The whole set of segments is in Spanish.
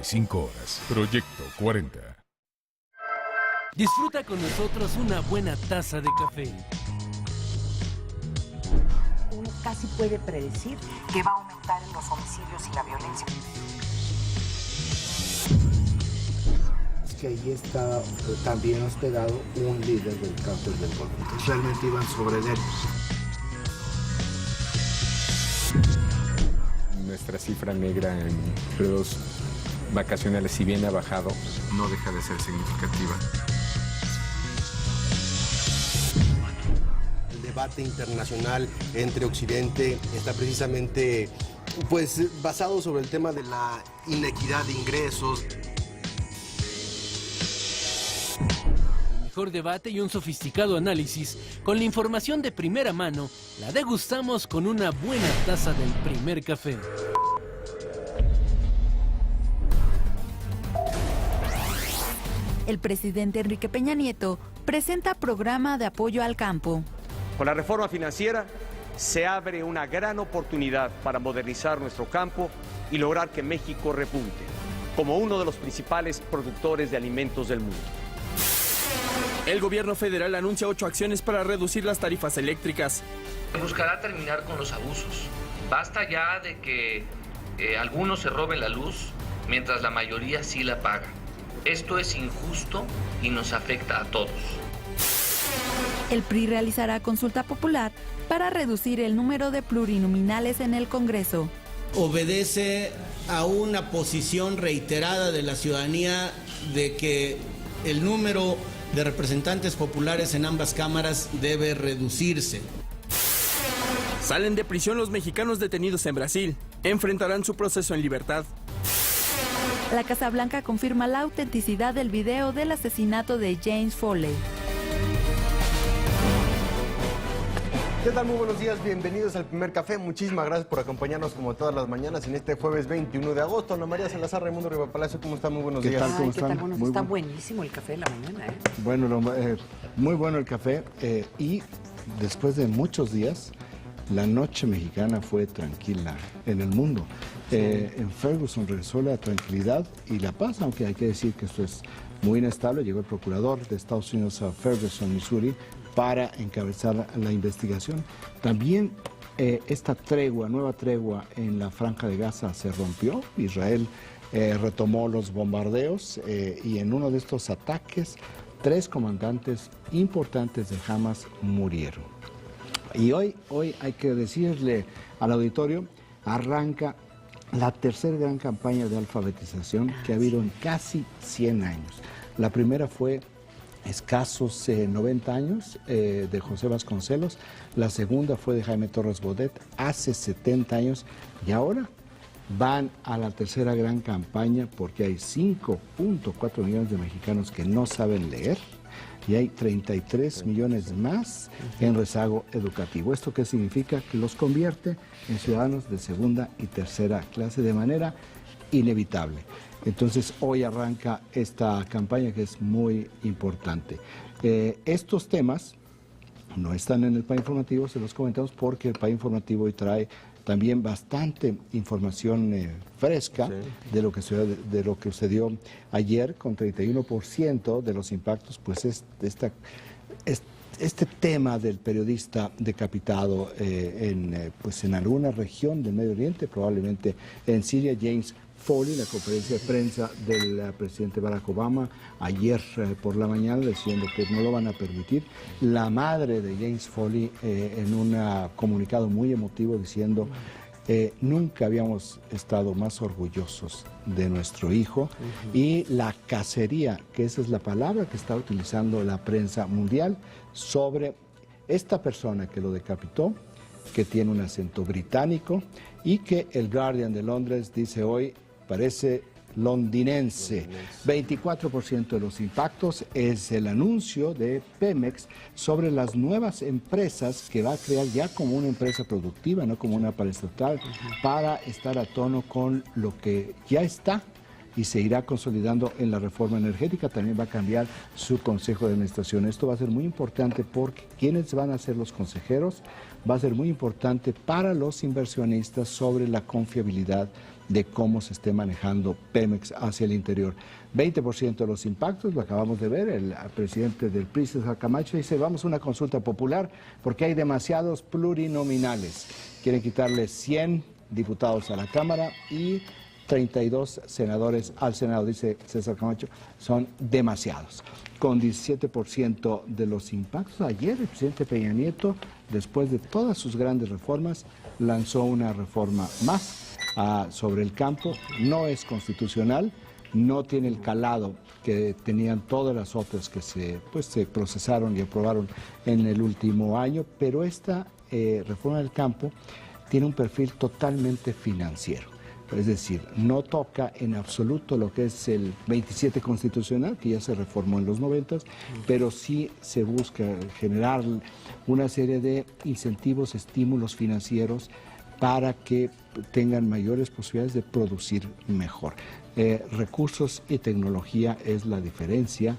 45 horas. Proyecto 40. Disfruta con nosotros una buena taza de café. Uno casi puede predecir que va a aumentar en los homicidios y la violencia. Es que allí está también hospedado un líder del cártel del Golfo. Entonces realmente iban sobre él. Nuestra cifra negra en periodos vacacionales, si bien ha bajado, no deja de ser significativa. El debate internacional entre Occidente está precisamente basado sobre el tema de la inequidad de ingresos. Mejor debate y un sofisticado análisis. Con la información de primera mano, la degustamos con una buena taza del primer café. El presidente Enrique Peña Nieto presenta programa de apoyo al campo. Con la reforma financiera se abre una gran oportunidad para modernizar nuestro campo y lograr que México repunte como uno de los principales productores de alimentos del mundo. El gobierno federal anuncia 8 acciones para reducir las tarifas eléctricas. Buscará terminar con los abusos. Basta ya de que algunos se roben la luz mientras la mayoría sí la paga. Esto es injusto y nos afecta a todos. El PRI realizará consulta popular para reducir el número de plurinominales en el Congreso. Obedece a una posición reiterada de la ciudadanía de que el número de representantes populares en ambas cámaras debe reducirse. Salen de prisión los mexicanos detenidos en Brasil. Enfrentarán su proceso en libertad. La Casa Blanca confirma la autenticidad del video del asesinato de James Foley. ¿Qué tal? Muy buenos días, bienvenidos al Primer Café. Muchísimas gracias por acompañarnos como todas las mañanas en este jueves 21 de agosto. Ana María Salazar, Raimundo Riva Palacio, ¿cómo están? Muy buenos días. ¿Qué tal? ¿Cómo están? Bueno, está buenísimo el café de la mañana, ¿eh? Bueno, muy bueno el café y después de muchos días, la noche mexicana fue tranquila en el mundo. En Ferguson regresó la tranquilidad y la paz, aunque hay que decir que esto es muy inestable. Llegó el procurador de Estados Unidos a Ferguson, Missouri, para encabezar la investigación. También esta nueva tregua en la Franja de Gaza se rompió. Israel retomó los bombardeos y en uno de estos ataques 3 comandantes importantes de Hamas murieron. Y hoy hay que decirle al auditorio, arranca la tercera gran campaña de alfabetización que ha habido en casi 100 años. La primera fue escasos 90 años de José Vasconcelos, la segunda fue de Jaime Torres Bodet hace 70 años y ahora van a la tercera gran campaña porque hay 5.4 millones de mexicanos que no saben leer y hay 33 millones más en rezago educativo. ¿Esto qué significa? Que los convierte en ciudadanos de segunda y tercera clase de manera inevitable. Entonces hoy arranca esta campaña que es muy importante. Estos temas no están en el PAE Informativo, se los comentamos porque el PAE Informativo hoy trae también bastante información fresca de lo que sucedió ayer, con 31% de los impactos, pues este tema del periodista decapitado en alguna región del Medio Oriente, probablemente en Siria, James Foley, la conferencia de prensa del presidente Barack Obama ayer por la mañana diciendo que no lo van a permitir. La madre de James Foley en un comunicado muy emotivo diciendo nunca habíamos estado más orgullosos de nuestro hijo y la cacería, que esa es la palabra que está utilizando la prensa mundial sobre esta persona que lo decapitó, que tiene un acento británico y que el Guardian de Londres dice hoy parece londinense. 24% de los impactos es el anuncio de Pemex sobre las nuevas empresas que va a crear ya como una empresa productiva, no como una paraestatal, para estar a tono con lo que ya está y se irá consolidando en la reforma energética. También va a cambiar su consejo de administración. Esto va a ser muy importante porque quienes van a ser los consejeros va a ser muy importante para los inversionistas sobre la confiabilidad de cómo se esté manejando Pemex hacia el interior. 20% de los impactos, lo acabamos de ver, el presidente del PRI, César Camacho, dice vamos a una consulta popular porque hay demasiados plurinominales. Quieren quitarle 100 diputados a la Cámara y 32 senadores al Senado, dice César Camacho, son demasiados. Con 17% de los impactos, ayer el presidente Peña Nieto, después de todas sus grandes reformas, lanzó una reforma más sobre el campo. No es constitucional, no tiene el calado que tenían todas las otras que se procesaron y aprobaron en el último año, pero esta reforma del campo tiene un perfil totalmente financiero. Es decir, no toca en absoluto lo que es el 27 constitucional, que ya se reformó en los 90, pero sí se busca generar una serie de incentivos, estímulos financieros para que tengan mayores posibilidades de producir mejor. Recursos y tecnología es la diferencia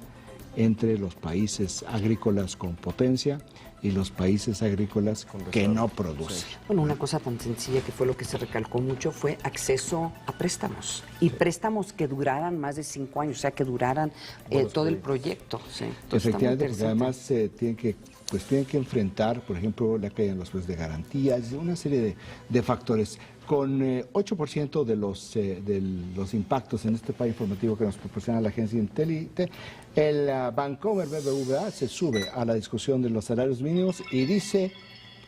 entre los países agrícolas con potencia y los países agrícolas que no producen. Sí. Bueno, una cosa tan sencilla que fue lo que se recalcó mucho fue acceso a préstamos. Y préstamos que duraran más de 5 años, o sea, que duraran todo el proyecto. Sí. Efectivamente, porque además tienen que enfrentar, por ejemplo, la caída en los precios de garantías, una serie de factores. Con 8% de los impactos en este país informativo que nos proporciona la agencia Intelite, el Bancomer BBVA se sube a la discusión de los salarios mínimos y dice,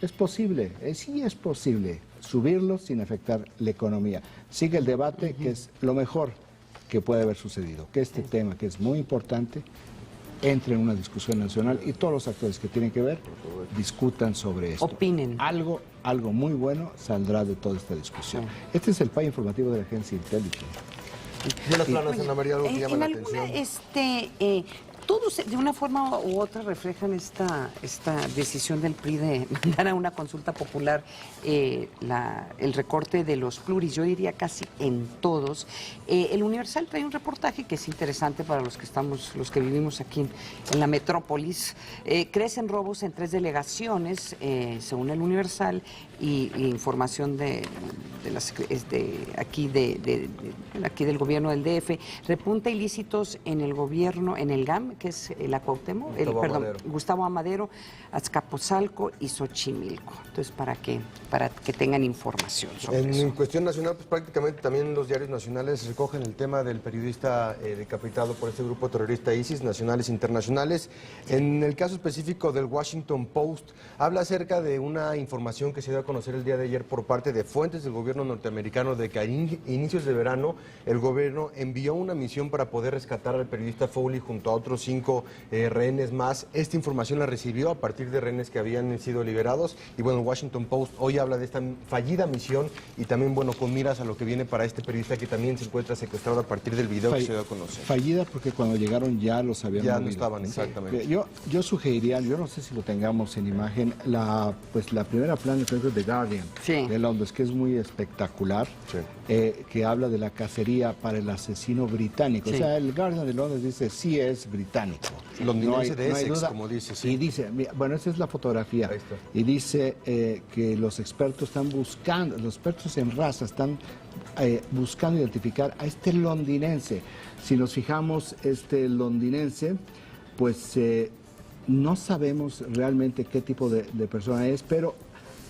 es posible, sí es posible subirlos sin afectar la economía. Sigue el debate, que es lo mejor que puede haber sucedido, que este tema, que es muy importante, entre en una discusión nacional y todos los actores que tienen que ver discutan sobre esto. Opinen. Algo muy bueno saldrá de toda esta discusión. Este es el país informativo de la agencia Intelligence. ¿De las planas, Ana María, algo que llama la atención? Todos de una forma u otra reflejan esta decisión del PRI de mandar a una consulta popular el recorte de los pluris, yo diría casi en todos. El Universal trae un reportaje que es interesante para los que vivimos aquí en la metrópolis. Crecen robos en 3 delegaciones, según el Universal, y información aquí del gobierno del DF. Repunta ilícitos en el gobierno, en el GAM, que es la Cuauhtémoc, Gustavo Amadero, Azcapotzalco y Xochimilco. Entonces, para que tengan información sobre eso. En cuestión nacional, pues prácticamente también los diarios nacionales recogen el tema del periodista decapitado por este grupo terrorista ISIS, nacionales e internacionales. En el caso específico del Washington Post, habla acerca de una información que se dio a conocer el día de ayer por parte de fuentes del gobierno norteamericano de que a inicios de verano el gobierno envió una misión para poder rescatar al periodista Foley junto a otros 5 rehenes más. Esta información la recibió a partir de rehenes que habían sido liberados y bueno, el Washington Post hoy habla de esta fallida misión y también bueno, con miras a lo que viene para este periodista que también se encuentra secuestrado a partir del video que se dio a conocer. Fallida porque cuando llegaron ya los habían movido. No estaban, exactamente. Yo sugeriría, yo no sé si lo tengamos en imagen, la primera plana de Guardian de Londres, que es muy espectacular, que habla de la cacería para el asesino británico. O sea, el Guardian de Londres dice, sí es británico. Londinense de Essex, como dice. Sí. Y dice, bueno, esa es la fotografía. Y dice que los expertos están buscando, los expertos en raza están buscando identificar a este londinense. Si nos fijamos, este londinense, pues no sabemos realmente qué tipo de persona es, pero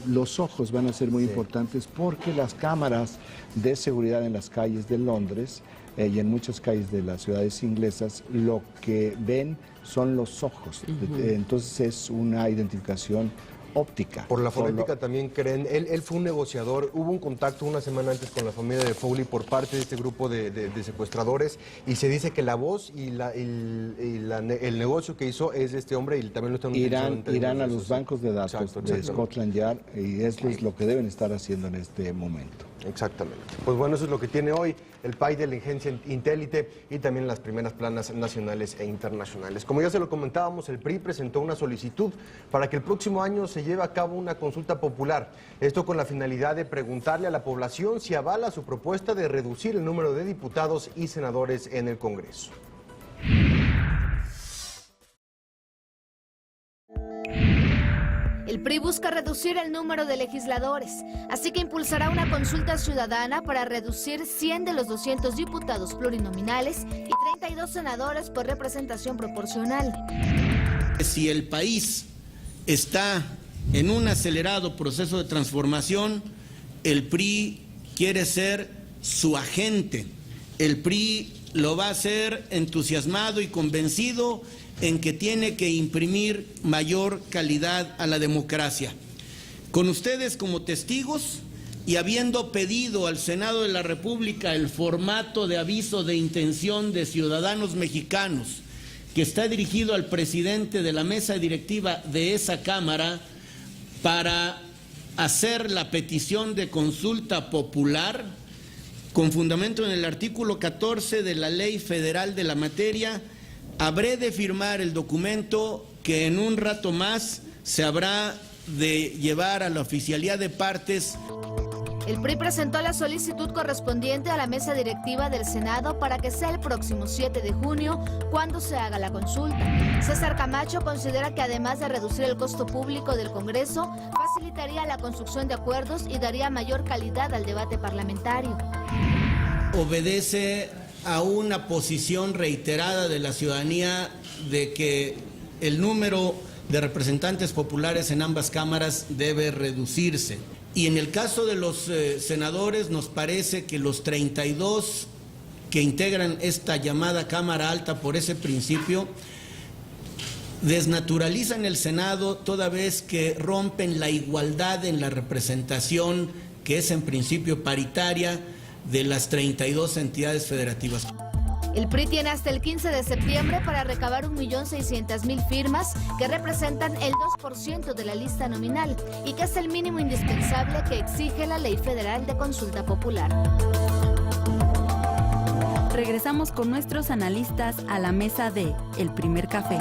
los ojos van a ser muy importantes porque las cámaras de seguridad en las calles de Londres y en muchas calles de las ciudades inglesas lo que ven son los ojos. Entonces es una identificación óptica. Por la fonética también creen, él fue un negociador, hubo un contacto una semana antes con la familia de Foley por parte de este grupo de secuestradores y se dice que la voz y el negocio que hizo es de este hombre y también lo están utilizando. Irán a los bancos de datos de Scotland Yard y esto es lo que deben estar haciendo en este momento. Exactamente. Pues bueno, eso es lo que tiene hoy el país de la Agencia Intélite y también las primeras planas nacionales e internacionales. Como ya se lo comentábamos, el PRI presentó una solicitud para que el próximo año se lleve a cabo una consulta popular. Esto con la finalidad de preguntarle a la población si avala su propuesta de reducir el número de diputados y senadores en el Congreso. El PRI busca reducir el número de legisladores, así que impulsará una consulta ciudadana para reducir 100 de los 200 diputados plurinominales y 32 senadores por representación proporcional. Si el país está en un acelerado proceso de transformación, el PRI quiere ser su agente. El PRI lo va a hacer entusiasmado y convencido en que tiene que imprimir mayor calidad a la democracia. Con ustedes como testigos y habiendo pedido al Senado de la República el formato de aviso de intención de ciudadanos mexicanos que está dirigido al presidente de la mesa directiva de esa Cámara para hacer la petición de consulta popular con fundamento en el artículo 14 de la Ley Federal de la materia, habré de firmar el documento que en un rato más se habrá de llevar a la oficialía de partes. El PRI presentó la solicitud correspondiente a la mesa directiva del Senado para que sea el próximo 7 de junio cuando se haga la consulta. César Camacho considera que además de reducir el costo público del Congreso, facilitaría la construcción de acuerdos y daría mayor calidad al debate parlamentario. Obedece a una posición reiterada de la ciudadanía de que el número de representantes populares en ambas cámaras debe reducirse. Y en el caso de los senadores, nos parece que los 32 que integran esta llamada Cámara Alta por ese principio desnaturalizan el Senado toda vez que rompen la igualdad en la representación, que es en principio paritaria, de las 32 entidades federativas. El PRI tiene hasta el 15 de septiembre para recabar 1.600.000 firmas que representan el 2% de la lista nominal y que es el mínimo indispensable que exige la Ley Federal de Consulta Popular. Regresamos con nuestros analistas a la mesa de El Primer Café.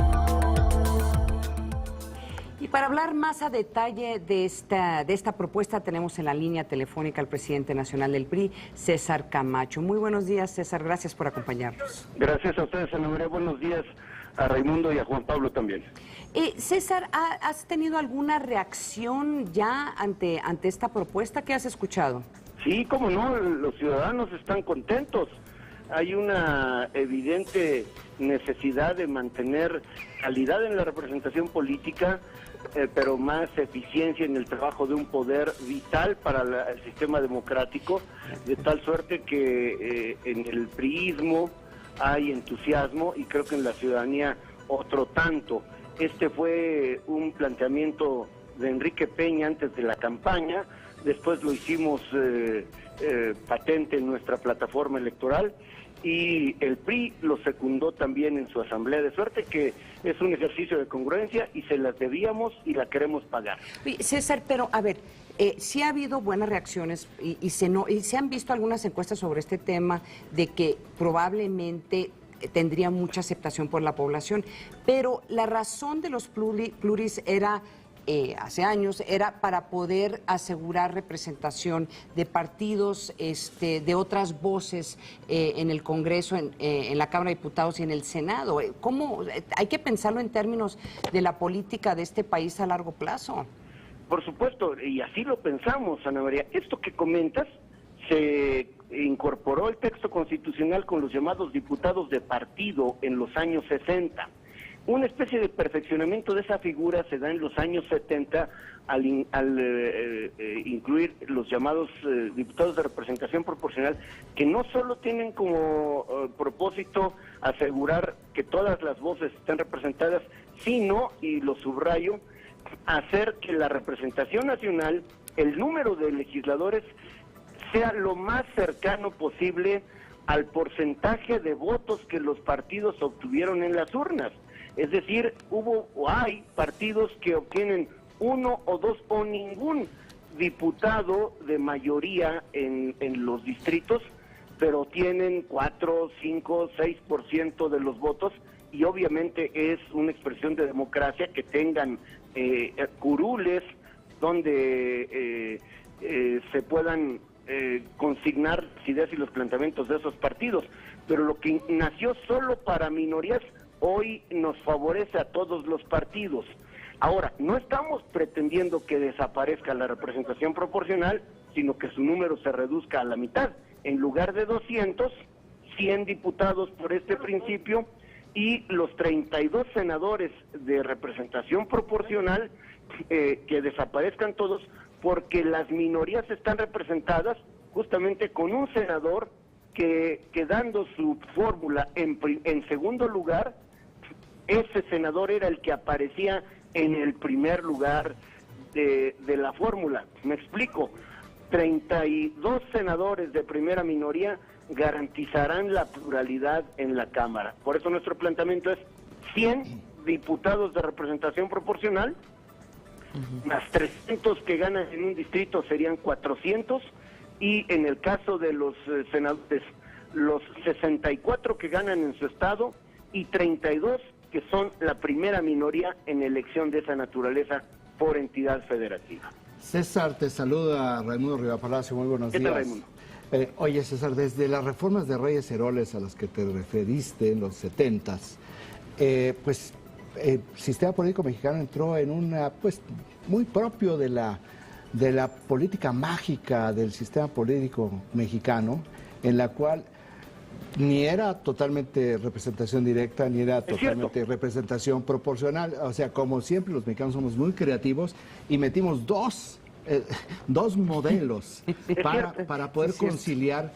Y para hablar más a detalle de esta propuesta, tenemos en la línea telefónica al presidente nacional del PRI, César Camacho. Muy buenos días, César, gracias por acompañarnos. Gracias a ustedes, Ana María. Buenos días a Raimundo y a Juan Pablo también. César, ¿has tenido alguna reacción ya ante esta propuesta? ¿Qué has escuchado? Sí, cómo no, los ciudadanos están contentos. Hay una evidente necesidad de mantener calidad en la representación política, pero más eficiencia en el trabajo de un poder vital para el sistema democrático, de tal suerte que en el priismo hay entusiasmo y creo que en la ciudadanía otro tanto. Este fue un planteamiento de Enrique Peña antes de la campaña, después lo hicimos patente en nuestra plataforma electoral y el PRI lo secundó también en su asamblea, de suerte que es un ejercicio de congruencia y se las debíamos y la queremos pagar. César, pero a ver, sí ha habido buenas reacciones y se han visto algunas encuestas sobre este tema de que probablemente tendría mucha aceptación por la población, pero la razón de los pluris era... hace años, era para poder asegurar representación de partidos, de otras voces en el Congreso, en la Cámara de Diputados y en el Senado. ¿Cómo hay que pensarlo en términos de la política de este país a largo plazo? Por supuesto, y así lo pensamos, Ana María. Esto que comentas, se incorporó el texto constitucional con los llamados diputados de partido en los años 60. Una especie de perfeccionamiento de esa figura se da en los años 70 al incluir los llamados diputados de representación proporcional, que no solo tienen como propósito asegurar que todas las voces estén representadas, sino, y lo subrayo, hacer que la representación nacional, el número de legisladores, sea lo más cercano posible al porcentaje de votos que los partidos obtuvieron en las urnas. Es decir, hubo o hay partidos que obtienen 1 o 2 o ningún diputado de mayoría en los distritos, pero tienen 4, 5, 6% de los votos, y obviamente es una expresión de democracia que tengan curules donde se puedan consignar las ideas y los planteamientos de esos partidos. Pero lo que nació solo para minorías hoy nos favorece a todos los partidos. Ahora, no estamos pretendiendo que desaparezca la representación proporcional, sino que su número se reduzca a la mitad. En lugar de 200, 100 diputados por este principio, y los 32 senadores de representación proporcional, que desaparezcan todos, porque las minorías están representadas justamente con un senador que dando su fórmula en segundo lugar, ese senador era el que aparecía en el primer lugar de la fórmula. Me explico, 32 senadores de primera minoría garantizarán la pluralidad en la Cámara. Por eso nuestro planteamiento es 100 diputados de representación proporcional, más 300 que ganan en un distrito serían 400, y en el caso de los senadores, los 64 que ganan en su estado y 32 que son la primera minoría en elección de esa naturaleza por entidad federativa. César, te saluda Raimundo Rivapalacio, muy buenos días. ¿Qué tal, Raimundo? Oye, César, desde las reformas de Reyes Heroles a las que te referiste en los 70s, el sistema político mexicano entró en una, muy propio de la política mágica del sistema político mexicano, en la cual ni era totalmente representación directa, ni era totalmente representación proporcional. O sea, como siempre, los mexicanos somos muy creativos y metimos dos modelos para poder conciliar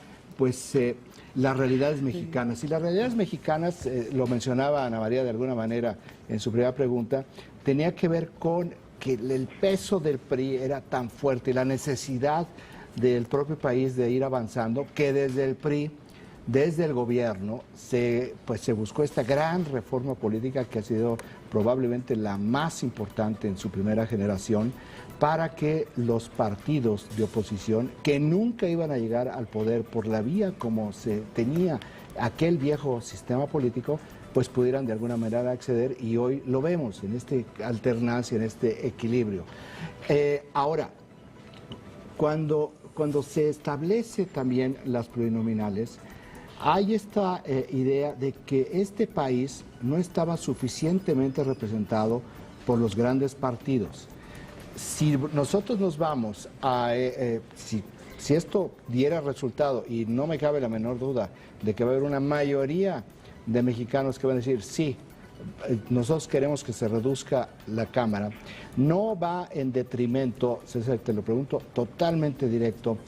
las realidades mexicanas. Y las realidades mexicanas, lo mencionaba Ana María de alguna manera en su primera pregunta, tenía que ver con que el peso del PRI era tan fuerte y la necesidad del propio país de ir avanzando, que desde el PRI, desde el gobierno, se buscó esta gran reforma política que ha sido probablemente la más importante en su primera generación, para que los partidos de oposición, que nunca iban a llegar al poder por la vía como se tenía aquel viejo sistema político, pues pudieran de alguna manera acceder, y hoy lo vemos en esta alternancia, en este equilibrio. Ahora, cuando se establece también las plurinominales, hay esta idea de que este país no estaba suficientemente representado por los grandes partidos. Si nosotros nos vamos a... si esto diera resultado, y no me cabe la menor duda de que va a haber una mayoría de mexicanos que van a decir, sí, nosotros queremos que se reduzca la Cámara, no va en detrimento, César, te lo pregunto totalmente directo,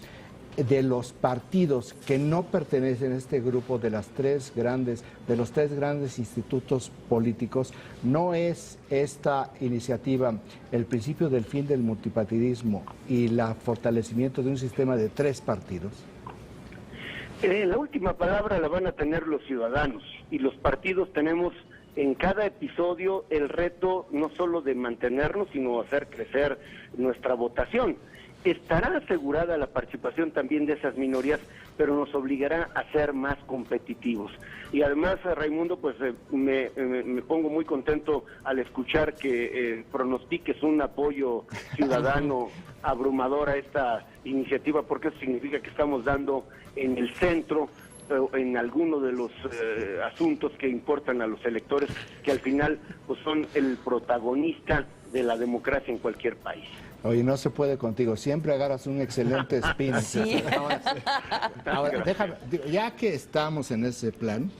de los partidos que no pertenecen a este grupo de los tres grandes institutos políticos. ¿No es esta iniciativa el principio del fin del multipartidismo y el fortalecimiento de un sistema de tres partidos? La última palabra la van a tener los ciudadanos, y los partidos tenemos en cada episodio el reto no solo de mantenernos, sino hacer crecer nuestra votación. Estará asegurada la participación también de esas minorías, pero nos obligará a ser más competitivos. Y además, Raimundo, me pongo muy contento al escuchar que pronostiques un apoyo ciudadano abrumador a esta iniciativa, porque eso significa que estamos dando en el centro, en alguno de los asuntos que importan a los electores, que al final son el protagonista de la democracia en cualquier país. Oye, no se puede contigo, siempre agarras un excelente spin. Sí. Ahora, déjame, ya que estamos en ese plan,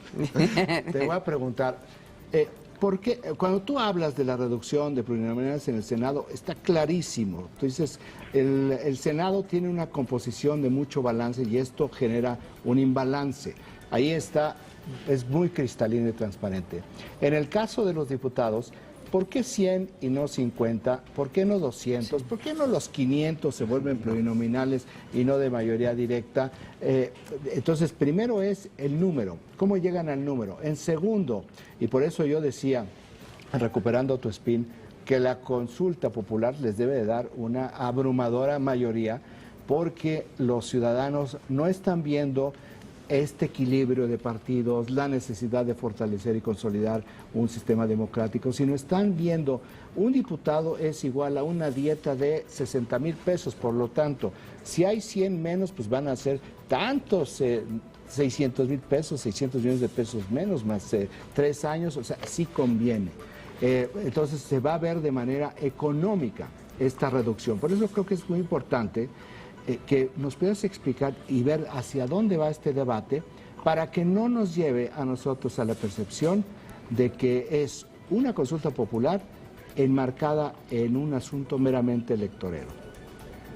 te voy a preguntar, ¿por qué cuando tú hablas de la reducción de plurinominales en el Senado, está clarísimo? Tú dices, el Senado tiene una composición de mucho balance y esto genera un imbalance. Ahí está, es muy cristalino y transparente. En el caso de los diputados, ¿por qué 100 y no 50? ¿Por qué no 200? ¿Por qué no los 500 se vuelven plurinominales y no de mayoría directa? Entonces, primero es el número. ¿Cómo llegan al número? En segundo, y por eso yo decía, recuperando tu spin, que la consulta popular les debe de dar una abrumadora mayoría, porque los ciudadanos no están viendo este equilibrio de partidos, la necesidad de fortalecer y consolidar un sistema democrático, sino están viendo un diputado es igual a una dieta de 60,000 pesos, por lo tanto, si hay 100 menos, pues van a ser tantos 600,000 pesos, 600 millones de pesos menos, más 3 años, o sea, sí conviene. Entonces se va a ver de manera económica esta reducción. Por eso creo que es muy importante que nos puedas explicar y ver hacia dónde va este debate, para que no nos lleve a nosotros a la percepción de que es una consulta popular enmarcada en un asunto meramente electorero.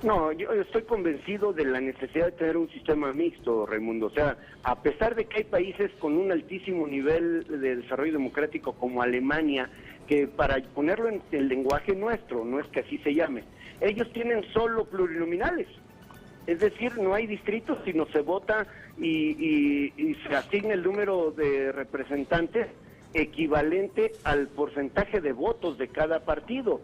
No, yo estoy convencido de la necesidad de tener un sistema mixto, Raimundo. O sea, a pesar de que hay países con un altísimo nivel de desarrollo democrático como Alemania, que para ponerlo en el lenguaje nuestro, no es que así se llame, ellos tienen solo plurinominales. Es decir, no hay distritos, sino se vota y se asigna el número de representantes equivalente al porcentaje de votos de cada partido.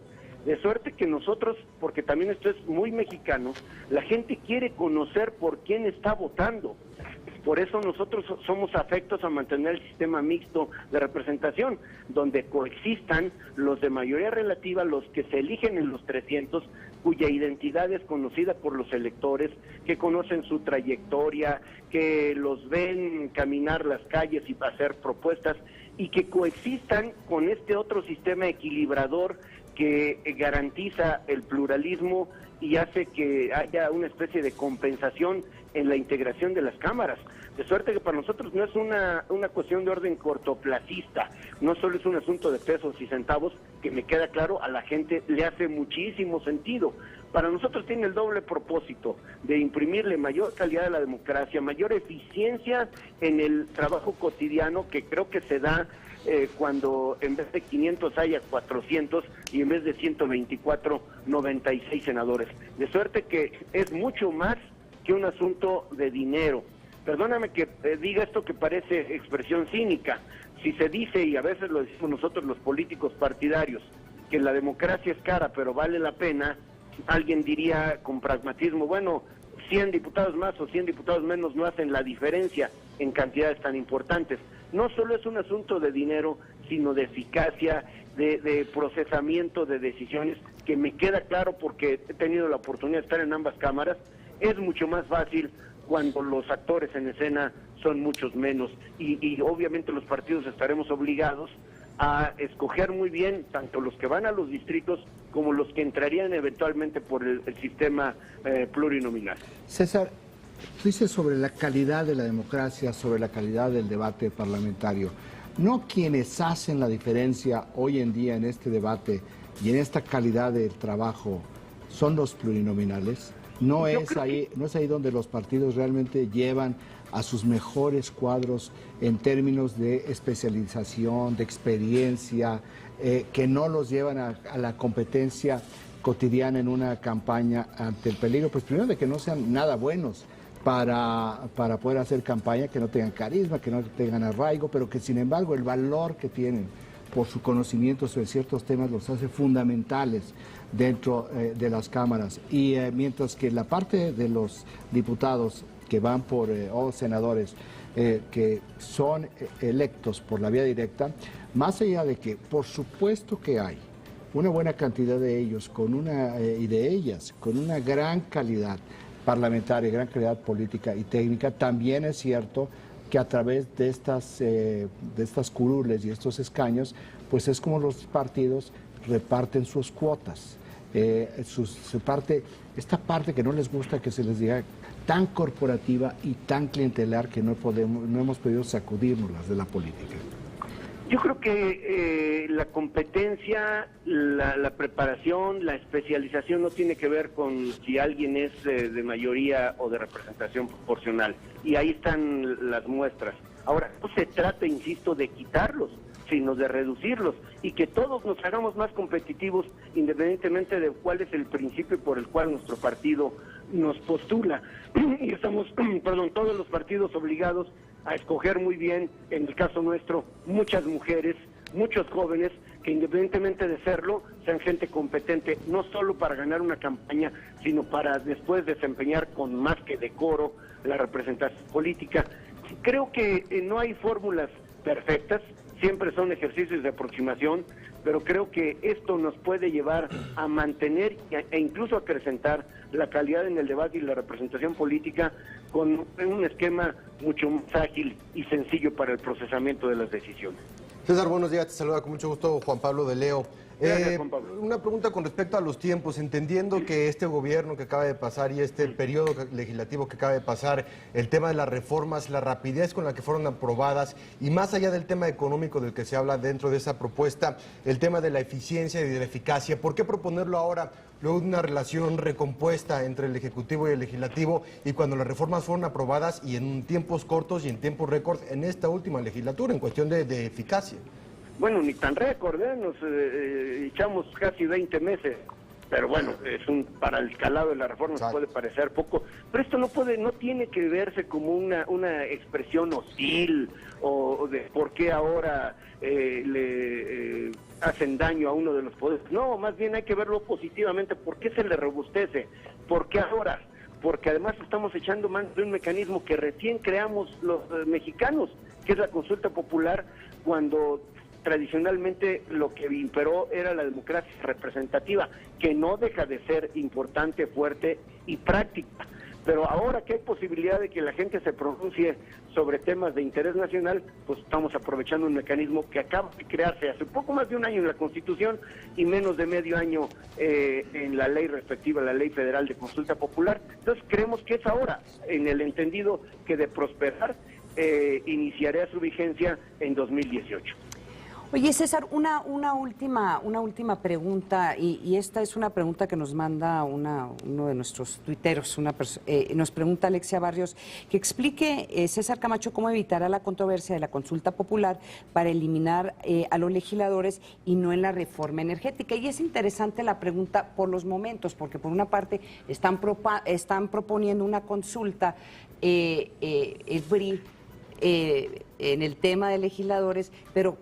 De suerte que nosotros, porque también esto es muy mexicano, la gente quiere conocer por quién está votando. Por eso nosotros somos afectos a mantener el sistema mixto de representación, donde coexistan los de mayoría relativa, los que se eligen en los 300, cuya identidad es conocida por los electores, que conocen su trayectoria, que los ven caminar las calles y hacer propuestas, y que coexistan con este otro sistema equilibrador que garantiza el pluralismo y hace que haya una especie de compensación en la integración de las cámaras. De suerte que para nosotros no es una cuestión de orden cortoplacista, no solo es un asunto de pesos y centavos, que me queda claro, a la gente le hace muchísimo sentido. Para nosotros tiene el doble propósito de imprimirle mayor calidad a la democracia, mayor eficiencia en el trabajo cotidiano, que creo que se da cuando en vez de 500 haya 400 y en vez de 124, 96 senadores. De suerte que es mucho más que un asunto de dinero. Perdóname que diga esto que parece expresión cínica. Si se dice, y a veces lo decimos nosotros los políticos partidarios, que la democracia es cara pero vale la pena, alguien diría con pragmatismo, bueno, 100 diputados más o 100 diputados menos no hacen la diferencia en cantidades tan importantes. No solo es un asunto de dinero, sino de eficacia, de procesamiento de decisiones, que me queda claro porque he tenido la oportunidad de estar en ambas cámaras. Es mucho más fácil cuando los actores en escena son muchos menos y obviamente los partidos estaremos obligados a escoger muy bien tanto los que van a los distritos como los que entrarían eventualmente por el sistema plurinominal. César, tú dices sobre la calidad de la democracia, sobre la calidad del debate parlamentario. ¿No quienes hacen la diferencia hoy en día en este debate y en esta calidad del trabajo son los plurinominales? ¿No es ahí donde los partidos realmente llevan a sus mejores cuadros en términos de especialización, de experiencia, que no los llevan a la competencia cotidiana en una campaña ante el peligro? Pues primero de que no sean nada buenos para poder hacer campaña, que no tengan carisma, que no tengan arraigo, pero que sin embargo el valor que tienen por su conocimiento sobre ciertos temas los hace fundamentales dentro de las cámaras. Y mientras que la parte de los diputados que van por, o senadores que son electos por la vía directa, más allá de que por supuesto que hay una buena cantidad de ellos y de ellas con una gran calidad parlamentaria, gran calidad política y técnica, también es cierto que a través de estas curules y estos escaños, pues es como los partidos reparten sus cuotas. Esta parte que no les gusta que se les diga, tan corporativa y tan clientelar, que no hemos podido sacudirnos de la política. Yo creo que la competencia, la preparación, la especialización no tiene que ver con si alguien es de mayoría o de representación proporcional. Y ahí están las muestras. Ahora, no se trata, insisto, de quitarlos, sino de reducirlos y que todos nos hagamos más competitivos independientemente de cuál es el principio por el cual nuestro partido nos postula. Y estamos, todos los partidos obligados a escoger muy bien, en el caso nuestro, muchas mujeres, muchos jóvenes que independientemente de serlo, sean gente competente, no solo para ganar una campaña, sino para después desempeñar con más que decoro la representación política. Creo que no hay fórmulas perfectas, siempre son ejercicios de aproximación, pero creo que esto nos puede llevar a mantener e incluso acrecentar la calidad en el debate y la representación política con un esquema mucho más ágil y sencillo para el procesamiento de las decisiones. César, buenos días, te saluda con mucho gusto Juan Pablo de Leo. Gracias, Juan Pablo. Una pregunta con respecto a los tiempos, entendiendo que este gobierno que acaba de pasar y este periodo legislativo que acaba de pasar, el tema de las reformas, la rapidez con la que fueron aprobadas y más allá del tema económico del que se habla dentro de esa propuesta, el tema de la eficiencia y de la eficacia, ¿por qué proponerlo ahora luego de una relación recompuesta entre el Ejecutivo y el Legislativo y cuando las reformas fueron aprobadas y en tiempos cortos y en tiempos récord en esta última legislatura en cuestión de eficacia? Bueno, ni tan récord, nos echamos casi 20 meses, pero bueno, para el calado de la reforma nos puede parecer poco, pero esto no tiene que verse como una expresión hostil o de por qué ahora le hacen daño a uno de los poderes. No, más bien hay que verlo positivamente. ¿Por qué se le robustece? ¿Por qué ahora? Porque además estamos echando mano de un mecanismo que recién creamos los mexicanos, que es la consulta popular, cuando tradicionalmente lo que imperó era la democracia representativa, que no deja de ser importante, fuerte y práctica. Pero ahora que hay posibilidad de que la gente se pronuncie sobre temas de interés nacional, pues estamos aprovechando un mecanismo que acaba de crearse hace poco más de un año en la Constitución y menos de medio año en la ley respectiva, la Ley Federal de Consulta Popular. Entonces creemos que es ahora, en el entendido que de prosperar, iniciará su vigencia en 2018. Oye, César, una última pregunta, y esta es una pregunta que nos manda uno de nuestros tuiteros, nos pregunta Alexia Barrios, que explique, César Camacho, cómo evitará la controversia de la consulta popular para eliminar a los legisladores y no en la reforma energética. Y es interesante la pregunta por los momentos, porque por una parte están proponiendo una consulta, el PRI, en el tema de legisladores, pero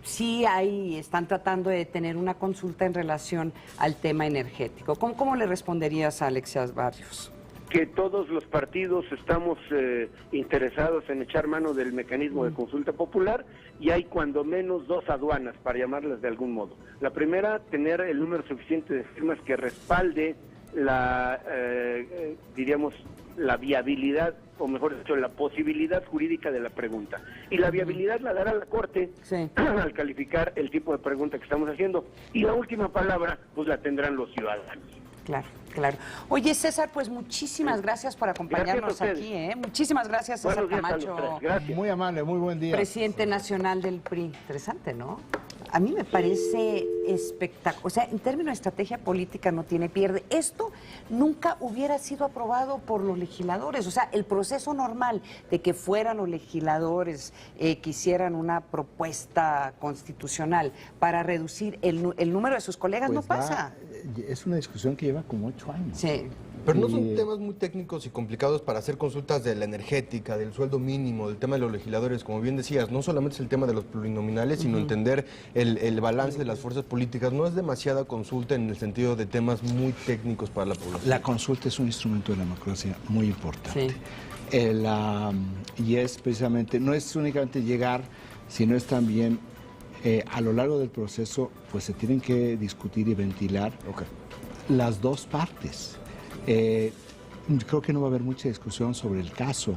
sí están tratando de tener una consulta en relación al tema energético. ¿Cómo le responderías a Alexia Barrios? Que todos los partidos estamos interesados en echar mano del mecanismo de consulta popular y hay cuando menos dos aduanas, para llamarlas de algún modo. La primera, tener el número suficiente de firmas que respalde la viabilidad, o mejor dicho, la posibilidad jurídica de la pregunta. Y la viabilidad la dará la Corte al calificar el tipo de pregunta que estamos haciendo. Y la última palabra, pues la tendrán los ciudadanos. Claro. Oye, César, pues muchísimas gracias por acompañarnos aquí. Muchísimas gracias, César Camacho. Gracias. Muy amable, muy buen día. Presidente nacional del PRI. Interesante, ¿no? A mí me parece espectacular. O sea, en términos de estrategia política no tiene pierde. Esto nunca hubiera sido aprobado por los legisladores. O sea, el proceso normal de que fueran los legisladores que hicieran una propuesta constitucional para reducir el número de sus colegas pues no pasa. Es una discusión que lleva como 8 años. Sí. Pero no son temas muy técnicos y complicados para hacer consultas de la energética, del sueldo mínimo, del tema de los legisladores. Como bien decías, no solamente es el tema de los plurinominales, sino entender el balance de las fuerzas políticas. No es demasiada consulta en el sentido de temas muy técnicos para la población. La consulta es un instrumento de la democracia muy importante. Y es precisamente, no es únicamente llegar, sino es también a lo largo del proceso, pues se tienen que discutir y ventilar las dos partes. Creo que no va a haber mucha discusión sobre el caso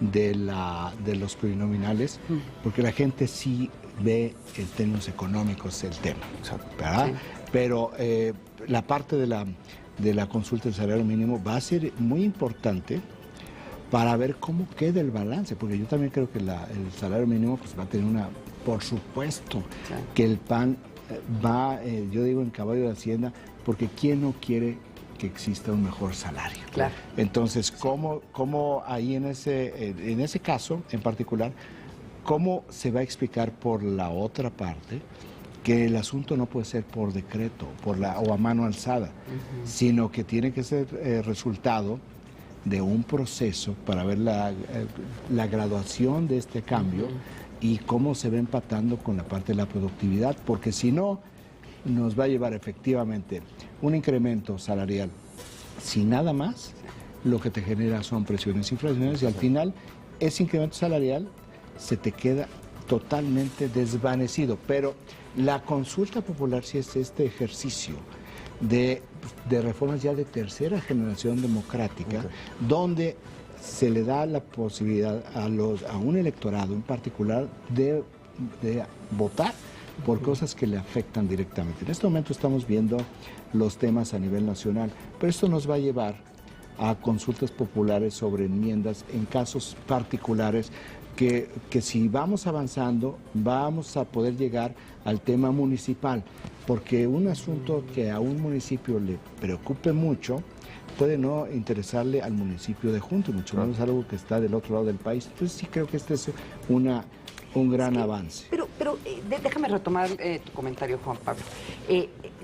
de los plurinominales, porque la gente sí ve en términos económicos el tema, ¿verdad? Sí. Pero la parte de la consulta del salario mínimo va a ser muy importante para ver cómo queda el balance, porque yo también creo que el salario mínimo pues, va a tener por supuesto, que el PAN va, yo digo, en caballo de Hacienda, porque ¿quién no quiere que exista un mejor salario? Claro. Entonces, ¿cómo ahí en ese caso en particular, cómo se va a explicar por la otra parte que el asunto no puede ser por decreto o a mano alzada, sino que tiene que ser resultado de un proceso para ver la graduación de este cambio y cómo se va empatando con la parte de la productividad, porque si no, nos va a llevar efectivamente un incremento salarial sin nada más, lo que te genera son presiones inflacionarias y al final ese incremento salarial se te queda totalmente desvanecido. Pero la consulta popular sí es este ejercicio de reformas ya de tercera generación democrática, donde se le da la posibilidad a un electorado en particular de votar por cosas que le afectan directamente. En este momento estamos viendo los temas a nivel nacional, pero esto nos va a llevar a consultas populares sobre enmiendas en casos particulares que si vamos avanzando vamos a poder llegar al tema municipal, porque un asunto que a un municipio le preocupe mucho puede no interesarle al municipio de junto, mucho menos algo que está del otro lado del país. Entonces sí creo que este es un gran avance. Pero déjame retomar tu comentario, Juan Pablo.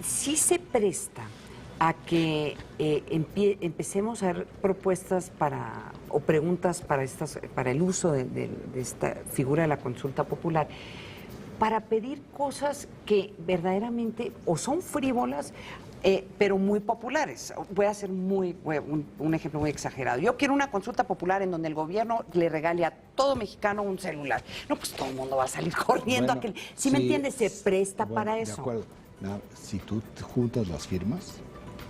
Sí se presta a que empecemos a hacer propuestas o preguntas para el uso de esta figura de la consulta popular, para pedir cosas que verdaderamente o son frívolas, pero muy populares. Voy a hacer un ejemplo muy exagerado. Yo quiero una consulta popular en donde el gobierno le regale a todo mexicano un celular. No, pues todo el mundo va a salir corriendo. ¿Sí me entiendes? Se presta para eso. De acuerdo. Si tú juntas las firmas,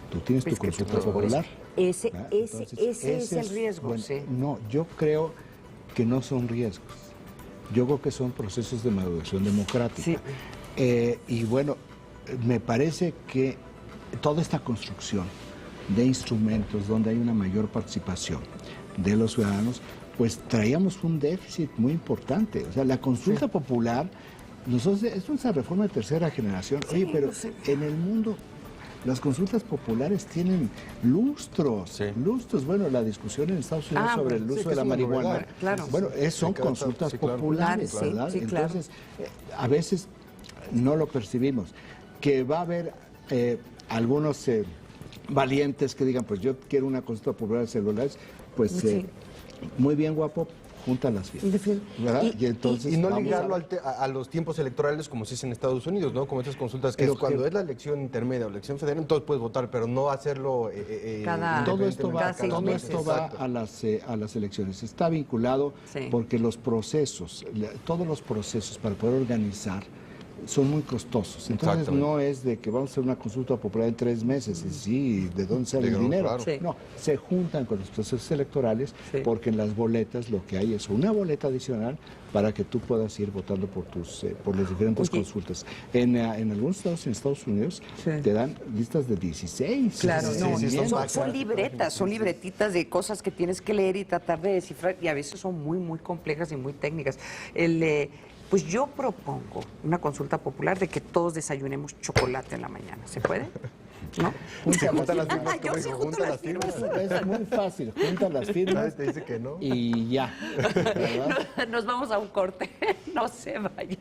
tú tienes tu consulta popular. Ese es el riesgo. Bueno, sí. No, yo creo que no son riesgos. Yo creo que son procesos de maduración democrática. Sí. Y bueno, me parece que toda esta construcción de instrumentos donde hay una mayor participación de los ciudadanos, pues traíamos un déficit muy importante. O sea, la consulta popular, nosotros, es una reforma de tercera generación. Oye, pero en el mundo las consultas populares tienen lustros. Bueno, la discusión en Estados Unidos sobre el uso de la marihuana, bueno, son consultas populares, ¿verdad? Entonces, a veces no lo percibimos. Que va a haber algunos valientes que digan, pues yo quiero una consulta popular de celulares, pues muy bien, guapo, junta las firmas, ¿verdad? Y no ligarlo a los tiempos electorales como se dice en Estados Unidos, ¿no? Como estas consultas que cuando es la elección intermedia o elección federal, entonces puedes votar, pero no hacerlo todo esto va a las elecciones. Está vinculado porque todos los procesos para poder organizar son muy costosos. Entonces no es de que vamos a hacer una consulta popular en 3 meses, y ¿de dónde sale el dinero? Claro. No, se juntan con los procesos electorales porque en las boletas lo que hay es una boleta adicional para que tú puedas ir votando por las diferentes consultas. En algunos estados, en Estados Unidos, te dan listas de 16. Claro, son libretas, son libretitas de cosas que tienes que leer y tratar de descifrar, y a veces son muy, muy complejas y muy técnicas. Pues yo propongo una consulta popular de que todos desayunemos chocolate en la mañana. ¿Se puede? ¿No? Junta las firmas. Yo sí junto las firmas. Es muy fácil. Junta las firmas. Te dice que no. Y ya. Nos vamos a un corte. No se vaya.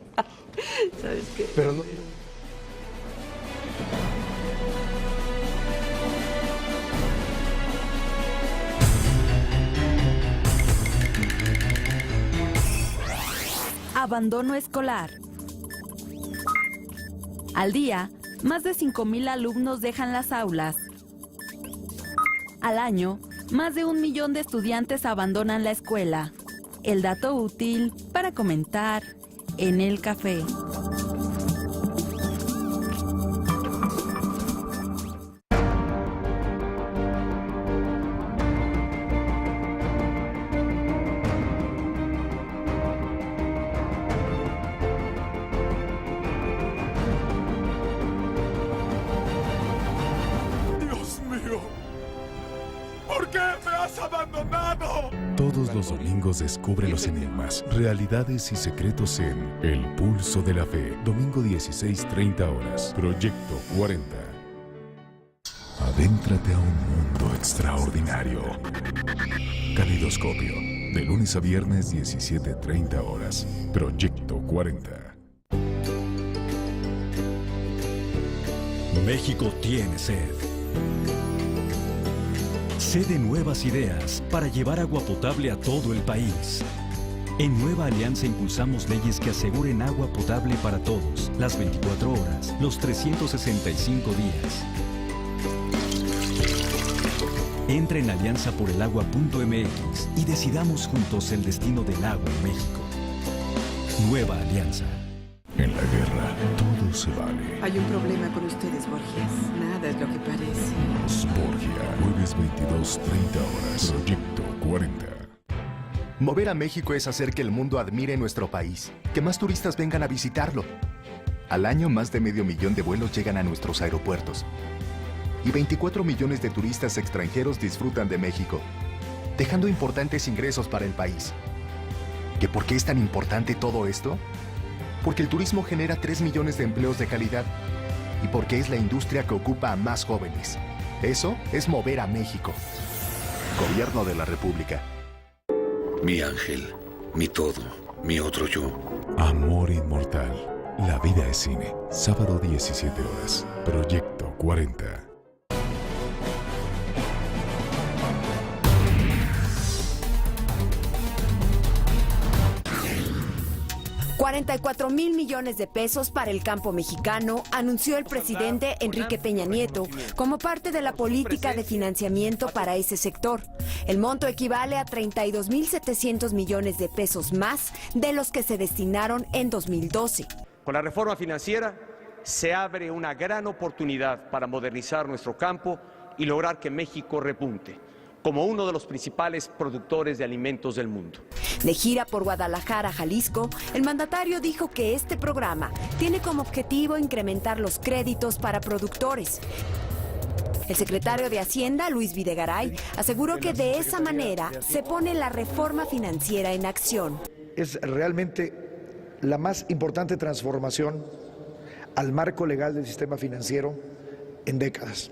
¿Sabes qué? Pero no... Abandono escolar. Al día, más de 5,000 alumnos dejan las aulas. Al año, más de 1 millón de estudiantes abandonan la escuela. El dato útil para comentar en el café. Todos los domingos descubre los enigmas, realidades y secretos en El Pulso de la Fe. Domingo 16:30 horas. Proyecto 40. Adéntrate a un mundo extraordinario. Calidoscopio. De lunes a viernes 17:30 horas. Proyecto 40. México tiene sed. Sé de nuevas ideas para llevar agua potable a todo el país. En Nueva Alianza impulsamos leyes que aseguren agua potable para todos, las 24 horas, los 365 días. Entra en alianzaporelagua.mx y decidamos juntos el destino del agua en México. Nueva Alianza. En la guerra, todo se vale. Hay un problema con ustedes, Borgias. Nada es lo que parece. Borgia, jueves 22, 30 horas. Proyecto 40. Mover a México es hacer que el mundo admire nuestro país, que más turistas vengan a visitarlo. Al año, más de 500,000 de vuelos llegan a nuestros aeropuertos. Y 24 millones de turistas extranjeros disfrutan de México, dejando importantes ingresos para el país. ¿Que por qué es tan importante todo esto? Porque el turismo genera 3 millones de empleos de calidad y porque es la industria que ocupa a más jóvenes. Eso es mover a México. Gobierno de la República. Mi ángel, mi todo, mi otro yo. Amor inmortal. La vida es cine. Sábado 17 horas. Proyecto 40. $44 mil millones de pesos para el campo mexicano, anunció el presidente Enrique Peña Nieto como parte de la política de financiamiento para ese sector. El monto equivale a 32.700 millones de pesos más de los que se destinaron en 2012. Con la reforma financiera se abre una gran oportunidad para modernizar nuestro campo y lograr que México repunte como uno de los principales productores de alimentos del mundo. De gira por Guadalajara, Jalisco, el mandatario dijo que este programa tiene como objetivo incrementar los créditos para productores. El secretario de Hacienda, Luis Videgaray, aseguró que de esa manera se pone la reforma financiera en acción. Es realmente la más importante transformación al marco legal del sistema financiero en décadas.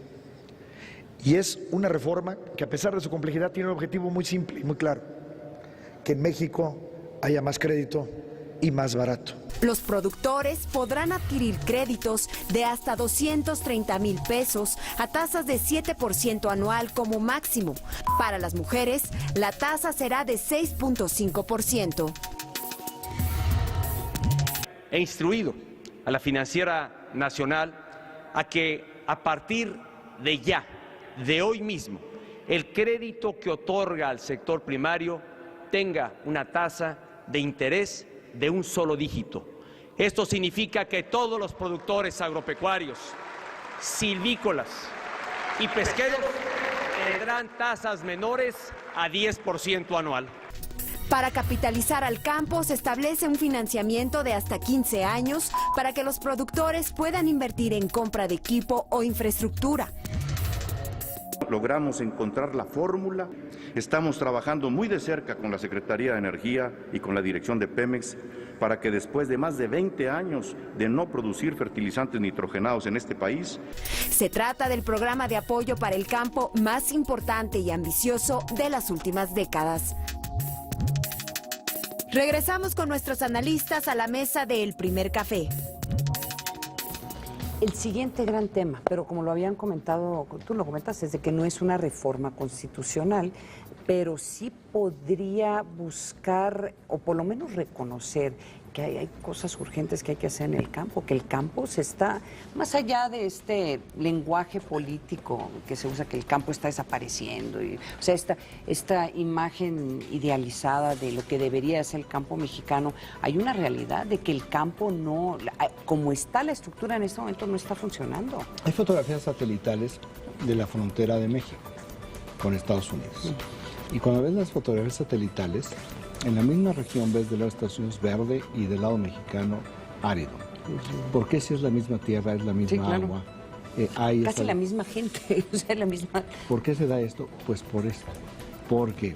Y es una reforma que, a pesar de su complejidad, tiene un objetivo muy simple y muy claro: que en México haya más crédito y más barato. Los productores podrán adquirir créditos de hasta 230,000 pesos a tasas de 7% anual como máximo. Para las mujeres, la tasa será de 6.5%. He instruido a la Financiera Nacional a que a partir de ya, de hoy mismo, el crédito que otorga al sector primario tenga una tasa de interés de un solo dígito. Esto significa que todos los productores agropecuarios, silvícolas y pesqueros tendrán tasas menores a 10% anual. Para capitalizar al campo se establece un financiamiento de hasta 15 años para que los productores puedan invertir en compra de equipo o infraestructura. Logramos encontrar la fórmula. Estamos trabajando muy de cerca con la Secretaría de Energía y con la dirección de Pemex para que después de más de 20 años de no producir fertilizantes nitrogenados en este país. Se trata del programa de apoyo para el campo más importante y ambicioso de las últimas décadas. Regresamos con nuestros analistas a la mesa de El Primer Café. El siguiente gran tema, pero como lo habían comentado, tú lo comentas, es de que no es una reforma constitucional, pero sí podría buscar, o por lo menos reconocer, que hay cosas urgentes que hay que hacer en el campo, que el campo se está, más allá de este lenguaje político que se usa, que el campo está desapareciendo, y, o sea, esta imagen idealizada de lo que debería ser el campo mexicano, hay una realidad de que el campo no, como está la estructura en este momento, no está funcionando. Hay fotografías satelitales de la frontera de México con Estados Unidos. Y cuando ves las fotografías satelitales, en la misma región ves del lado de Estados Unidos verde y del lado mexicano árido. ¿Por qué si es la misma tierra, es la misma agua? Casi la misma gente, o sea, la misma... ¿Por qué se da esto? Pues por esto. Porque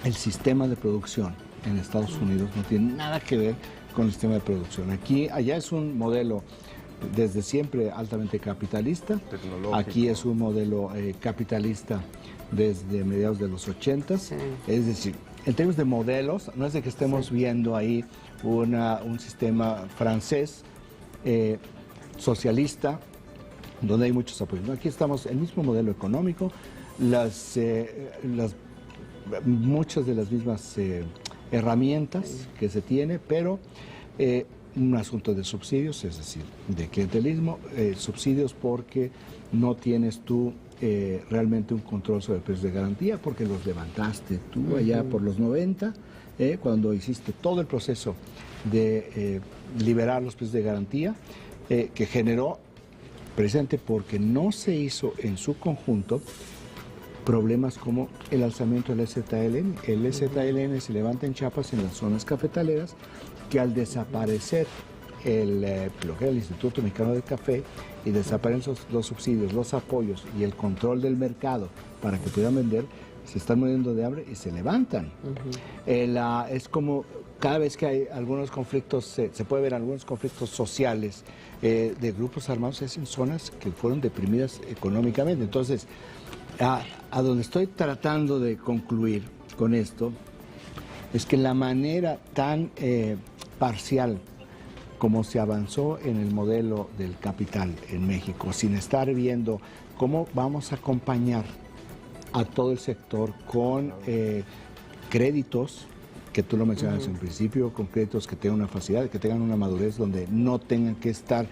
el sistema de producción en Estados Unidos no tiene nada que ver con el sistema de producción. Allá es un modelo desde siempre altamente capitalista. Aquí es un modelo capitalista desde mediados de los 80. Sí. Es decir, en términos de modelos, no es de que estemos viendo ahí un sistema francés socialista donde hay muchos apoyos. ¿No? Aquí estamos el mismo modelo económico, muchas de las mismas herramientas que se tiene, pero un asunto de subsidios, es decir, de clientelismo, subsidios porque no tienes tú realmente un control sobre el precio de garantía, porque los levantaste tú allá por los 90, cuando hiciste todo el proceso de liberar los precios de garantía, que generó, precisamente porque no se hizo en su conjunto, problemas como el alzamiento del EZLN. El EZLN se levanta en Chiapas, en las zonas cafetaleras, que al desaparecer lo que era el Instituto Mexicano del Café y desaparecen los subsidios, los apoyos y el control del mercado para que puedan vender, se están muriendo de hambre y se levantan. Es como cada vez que hay algunos conflictos, se puede ver algunos conflictos sociales de grupos armados, es en zonas que fueron deprimidas económicamente. Entonces, a donde estoy tratando de concluir con esto, es que la manera tan parcial como se avanzó en el modelo del capital en México, sin estar viendo cómo vamos a acompañar a todo el sector con créditos, que tú lo mencionas en principio, con créditos que tengan una facilidad, que tengan una madurez donde no tengan que estar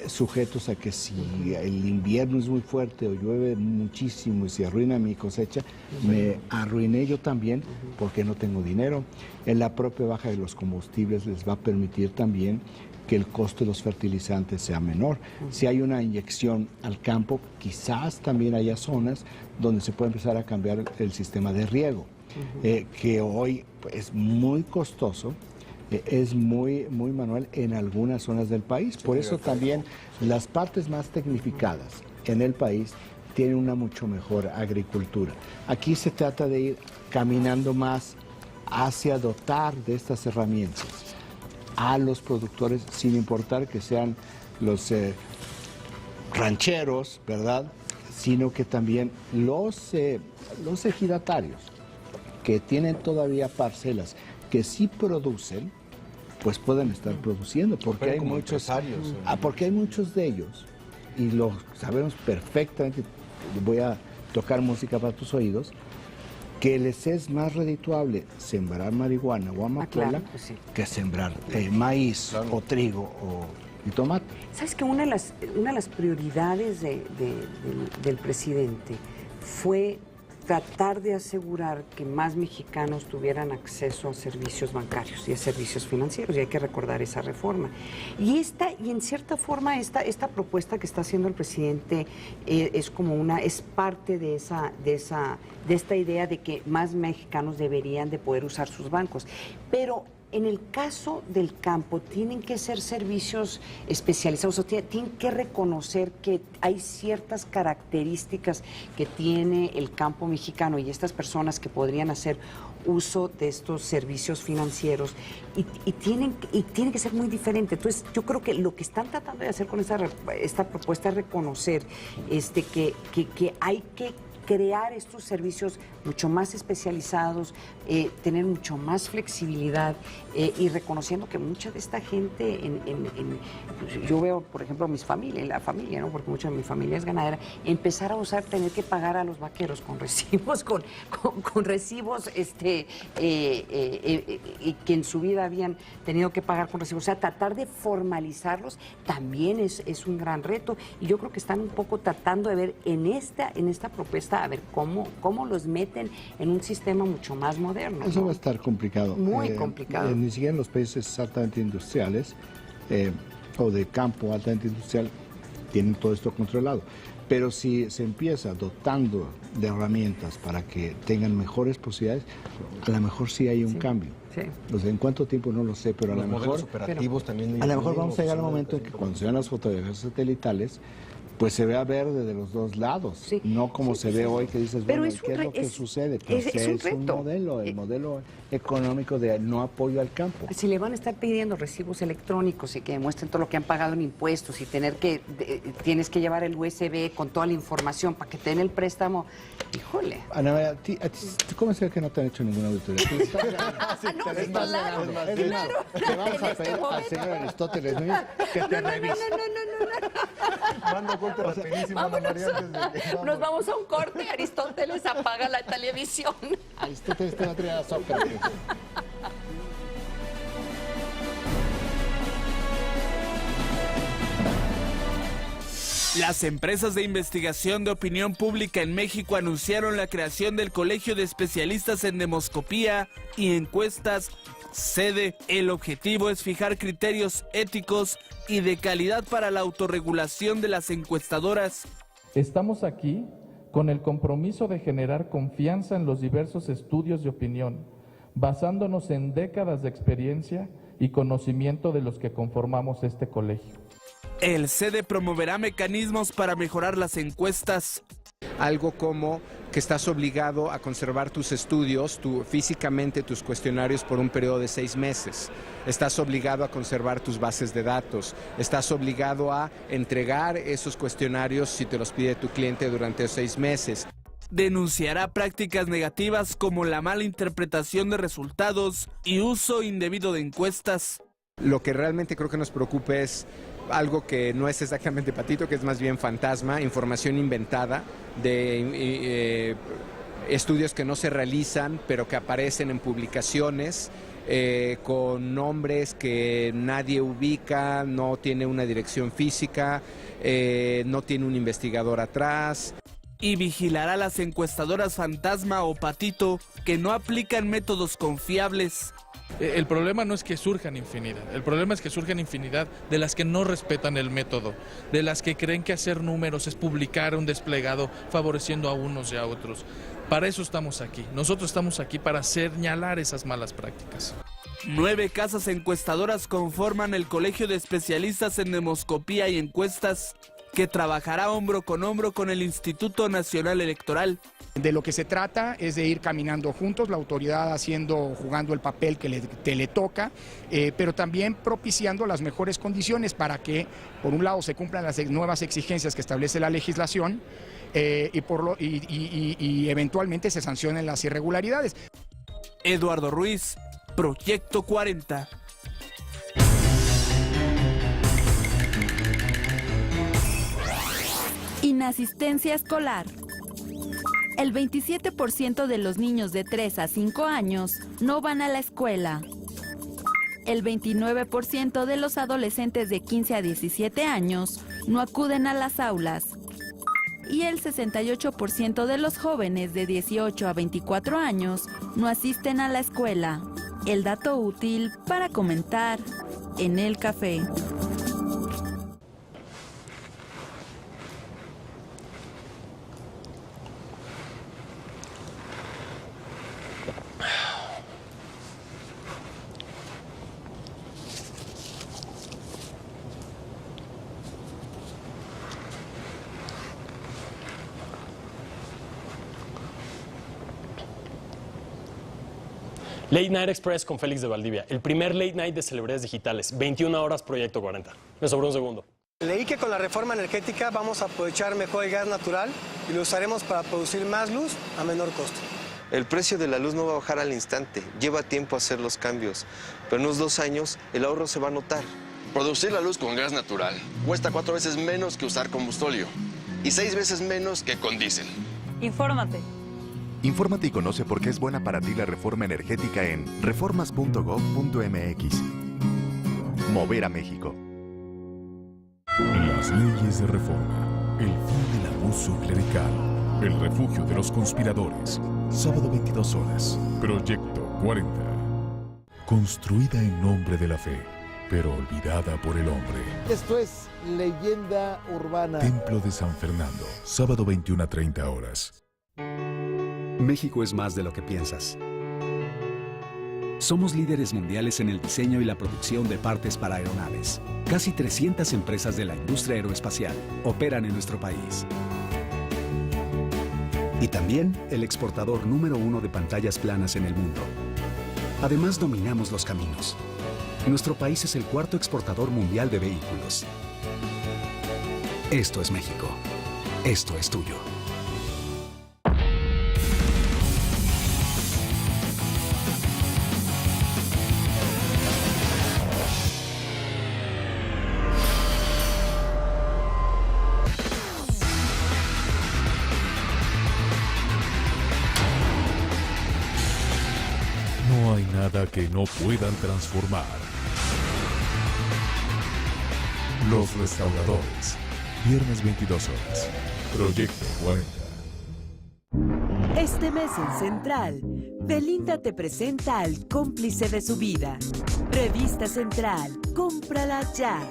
sujetos a que si el invierno es muy fuerte o llueve muchísimo y se arruina mi cosecha, me arruiné yo también porque no tengo dinero. En la propia baja de los combustibles les va a permitir también que el costo de los fertilizantes sea menor. Si hay una inyección al campo, quizás también haya zonas donde se puede empezar a cambiar el sistema de riego. Que hoy es muy costoso, es muy manual en algunas zonas del país. Por eso también las partes más tecnificadas en el país tienen una mucho mejor agricultura. Aquí se trata de ir caminando más hacia dotar de estas herramientas a los productores, sin importar que sean los rancheros, ¿verdad? Sino que también los ejidatarios que tienen todavía parcelas que sí producen, pues pueden estar produciendo, porque hay muchos de ellos, y lo sabemos perfectamente, voy a tocar música para tus oídos, que les es más redituable sembrar marihuana o amapola que sembrar maíz o trigo y tomate. ¿Sabes que una de las prioridades del presidente fue tratar de asegurar que más mexicanos tuvieran acceso a servicios bancarios y a servicios financieros, y hay que recordar esa reforma? Y en cierta forma esta propuesta que está haciendo el presidente es parte de esta idea de que más mexicanos deberían de poder usar sus bancos. Pero en el caso del campo, tienen que ser servicios especializados, o tienen que reconocer que hay ciertas características que tiene el campo mexicano y estas personas que podrían hacer uso de estos servicios financieros y tiene que ser muy diferente. Entonces, yo creo que lo que están tratando de hacer con esta propuesta es reconocer que hay que crear estos servicios mucho más especializados, tener mucho más flexibilidad y reconociendo que mucha de esta gente, yo veo, por ejemplo, la familia, ¿no? Porque mucha de mi familia es ganadera, empezar a tener que pagar a los vaqueros con recibos, con recibos y que en su vida habían tenido que pagar con recibos. O sea, tratar de formalizarlos también es un gran reto, y yo creo que están un poco tratando de ver en esta propuesta a ver cómo los meten en un sistema mucho más moderno. Eso va a estar complicado. Muy complicado. Ni siquiera en los países altamente industriales o de campo altamente industrial tienen todo esto controlado. Pero si se empieza dotando de herramientas para que tengan mejores posibilidades, a lo mejor sí hay un cambio. Sí. O sea, ¿en cuánto tiempo? No lo sé, pero a lo mejor también. A lo mejor vamos a llegar al momento en que cuando se vean las fotografías satelitales, pues se vea verde de los dos lados, no como se ve hoy que dices, bueno, ¿qué es lo que sucede? Pues es un modelo, el modelo económico de no apoyo al campo. Si le van a estar pidiendo recibos electrónicos y que demuestren todo lo que han pagado en impuestos y tienes que llevar el USB con toda la información para que te den el préstamo, híjole. Ana María, ¿cómo es que no te han hecho ninguna auditoría? Le vamos a pedir al señor Aristóteles Núñez que te revise. Manda con pregunte rapidísimo, Ana María, antes de que vamos. Nos vamos a un corte. Aristóteles apaga la televisión. Aristóteles te va a traer a Sócrates. Las empresas de investigación de opinión pública en México anunciaron la creación del Colegio de Especialistas en Demoscopía y Encuestas, SEDE. El objetivo es fijar criterios éticos y de calidad para la autorregulación de las encuestadoras. Estamos aquí con el compromiso de generar confianza en los diversos estudios de opinión, basándonos en décadas de experiencia y conocimiento de los que conformamos este colegio. El SEDE promoverá mecanismos para mejorar las encuestas. Algo como que estás obligado a conservar tus estudios, físicamente tus cuestionarios por un periodo de 6 meses. Estás obligado a conservar tus bases de datos. Estás obligado a entregar esos cuestionarios si te los pide tu cliente durante 6 meses. Denunciará prácticas negativas como la mala interpretación de resultados y uso indebido de encuestas. Lo que realmente creo que nos preocupa es algo que no es exactamente patito, que es más bien fantasma, información inventada de estudios que no se realizan, pero que aparecen en publicaciones con nombres que nadie ubica, no tiene una dirección física, no tiene un investigador atrás. Y vigilará las encuestadoras fantasma o patito que no aplican métodos confiables. El problema no es que surjan infinidad, el problema es que surjan infinidad de las que no respetan el método, de las que creen que hacer números es publicar un desplegado favoreciendo a unos y a otros. Para eso estamos aquí, nosotros estamos aquí para señalar esas malas prácticas. 9 casas encuestadoras conforman el Colegio de Especialistas en Demoscopía y Encuestas, que trabajará hombro con el Instituto Nacional Electoral. De lo que se trata es de ir caminando juntos, la autoridad jugando el papel que le toca, pero también propiciando las mejores condiciones para que, por un lado, se cumplan las nuevas exigencias que establece la legislación y eventualmente se sancionen las irregularidades. Eduardo Ruiz, Proyecto 40. Inasistencia escolar. El 27% de los niños de 3 a 5 años no van a la escuela. El 29% de los adolescentes de 15 a 17 años no acuden a las aulas. Y el 68% de los jóvenes de 18 a 24 años no asisten a la escuela. El dato útil para comentar en el café. Late Night Express con Félix de Valdivia, el primer late night de celebridades digitales, 21 horas Proyecto 40. Me sobró un segundo. Leí que con la reforma energética vamos a aprovechar mejor el gas natural y lo usaremos para producir más luz a menor costo. El precio de la luz no va a bajar al instante, lleva tiempo hacer los cambios, pero en unos 2 años el ahorro se va a notar. Producir la luz con gas natural cuesta 4 veces menos que usar combustóleo y 6 veces menos que con diésel. Infórmate. Infórmate y conoce por qué es buena para ti la reforma energética en reformas.gov.mx. Mover a México. Las leyes de reforma. El fin del abuso clerical. El refugio de los conspiradores. Sábado 22 horas. Proyecto 40. Construida en nombre de la fe, pero olvidada por el hombre. Esto es Leyenda Urbana. Templo de San Fernando. Sábado 21 a 30 horas. México es más de lo que piensas. Somos líderes mundiales en el diseño y la producción de partes para aeronaves. Casi 300 empresas de la industria aeroespacial operan en nuestro país. Y también el exportador número 1 de pantallas planas en el mundo. Además, dominamos los caminos. Nuestro país es el 4º exportador mundial de vehículos. Esto es México. Esto es tuyo. nada que no puedan transformar. Los Restauradores. Viernes 22 horas. Proyecto 40. Este mes en Central, Belinda te presenta al cómplice de su vida. Revista Central, cómprala ya.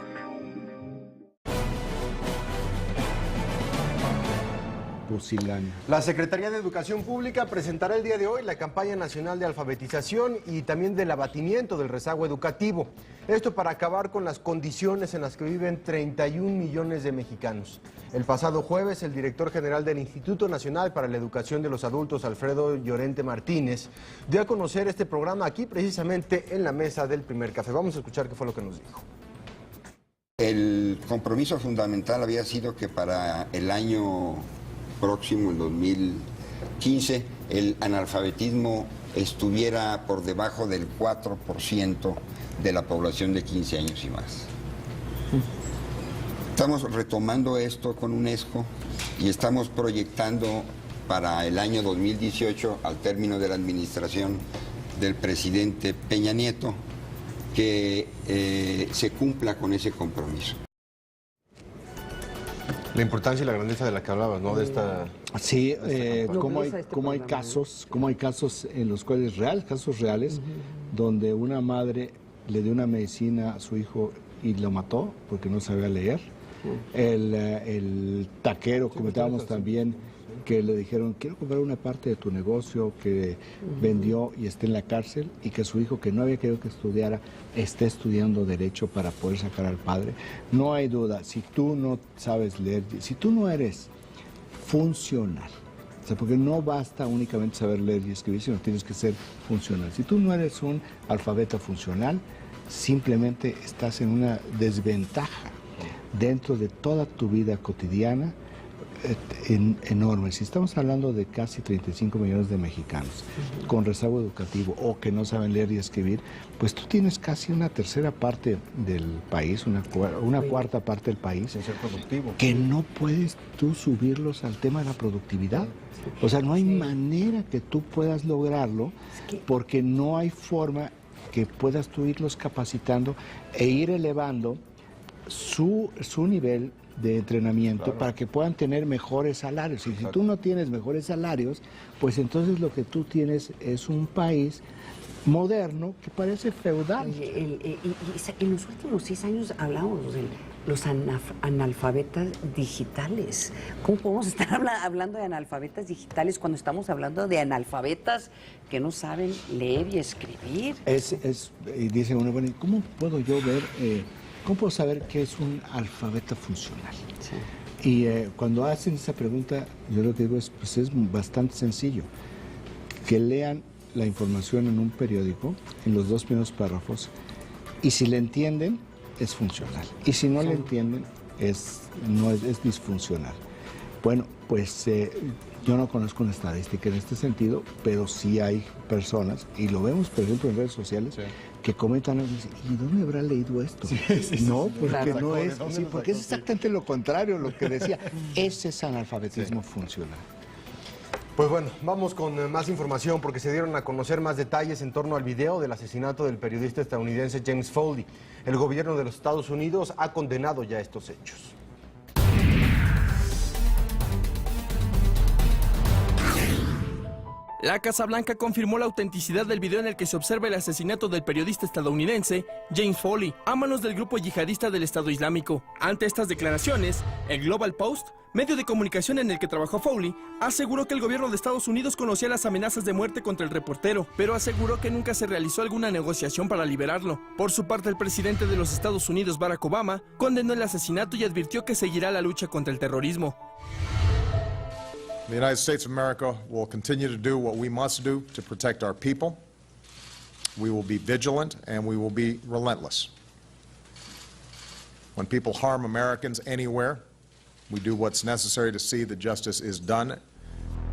Pusilánime. La Secretaría de Educación Pública presentará el día de hoy la campaña nacional de alfabetización y también del abatimiento del rezago educativo. Esto para acabar con las condiciones en las que viven 31 millones de mexicanos. El pasado jueves, el director general del Instituto Nacional para la Educación de los Adultos, Alfredo Llorente Martínez, dio a conocer este programa aquí precisamente en la mesa del primer café. Vamos a escuchar qué fue lo que nos dijo. El compromiso fundamental había sido que para el año próximo, el 2015, el analfabetismo estuviera por debajo del 4% de la población de 15 años y más. Estamos retomando esto con UNESCO y estamos proyectando para el año 2018, al término de la administración del presidente Peña Nieto, que se cumpla con ese compromiso. La importancia y la grandeza de la que hablabas, ¿no? De esta... Sí, cómo hay casos en los cuales casos reales, donde una madre le dio una medicina a su hijo y lo mató porque no sabía leer. El taquero, comentábamos también, que le dijeron, quiero comprar una parte de tu negocio, que vendió y está en la cárcel, y que su hijo, que no había querido que estudiara, esté estudiando Derecho para poder sacar al padre. No hay duda, si tú no sabes leer, si tú no eres funcional, o sea, porque no basta únicamente saber leer y escribir, sino tienes que ser funcional. Si tú no eres un alfabeto funcional, simplemente estás en una desventaja dentro de toda tu vida cotidiana enorme. Si estamos hablando de casi 35 millones de mexicanos con rezago educativo o que no saben leer y escribir, pues tú tienes casi una tercera parte del país, una cuarta parte del país, que no puedes tú subirlos al tema de la productividad. O sea, no hay manera que tú puedas lograrlo, porque no hay forma que puedas tú irlos capacitando e ir elevando su nivel de entrenamiento para que puedan tener mejores salarios. Y si tú no tienes mejores salarios, pues entonces lo que tú tienes es un país moderno que parece feudal. Y en los últimos 6 años hablamos de los analfabetas digitales. ¿Cómo podemos estar hablando de analfabetas digitales cuando estamos hablando de analfabetas que no saben leer y escribir? Y dice uno, bueno, ¿cómo puedo yo ver... ¿Cómo puedo saber qué es un alfabeto funcional? Sí. Y cuando hacen esa pregunta, yo lo que digo es bastante sencillo. Que lean la información en un periódico, en los 2 primeros párrafos, y si le entienden, es funcional. Y si no le entienden, es disfuncional. Bueno, pues yo no conozco una estadística en este sentido, pero sí hay personas, y lo vemos, por ejemplo, en redes sociales, que comentan y dicen, ¿y dónde habrá leído esto? No, porque no es, porque es exactamente lo contrario lo que decía. Ese es analfabetismo funcional. Pues bueno, vamos con más información porque se dieron a conocer más detalles en torno al video del asesinato del periodista estadounidense James Foley. El gobierno de los Estados Unidos ha condenado ya estos hechos. La Casa Blanca confirmó la autenticidad del video en el que se observa el asesinato del periodista estadounidense James Foley a manos del grupo yihadista del Estado Islámico. Ante estas declaraciones, el Global Post, medio de comunicación en el que trabajó Foley, aseguró que el gobierno de Estados Unidos conocía las amenazas de muerte contra el reportero, pero aseguró que nunca se realizó alguna negociación para liberarlo. Por su parte, el presidente de los Estados Unidos, Barack Obama, condenó el asesinato y advirtió que seguirá la lucha contra el terrorismo. The United States of America will continue to do what we must do to protect our people. We will be vigilant and we will be relentless. When people harm Americans anywhere, we do what's necessary to see that justice is done.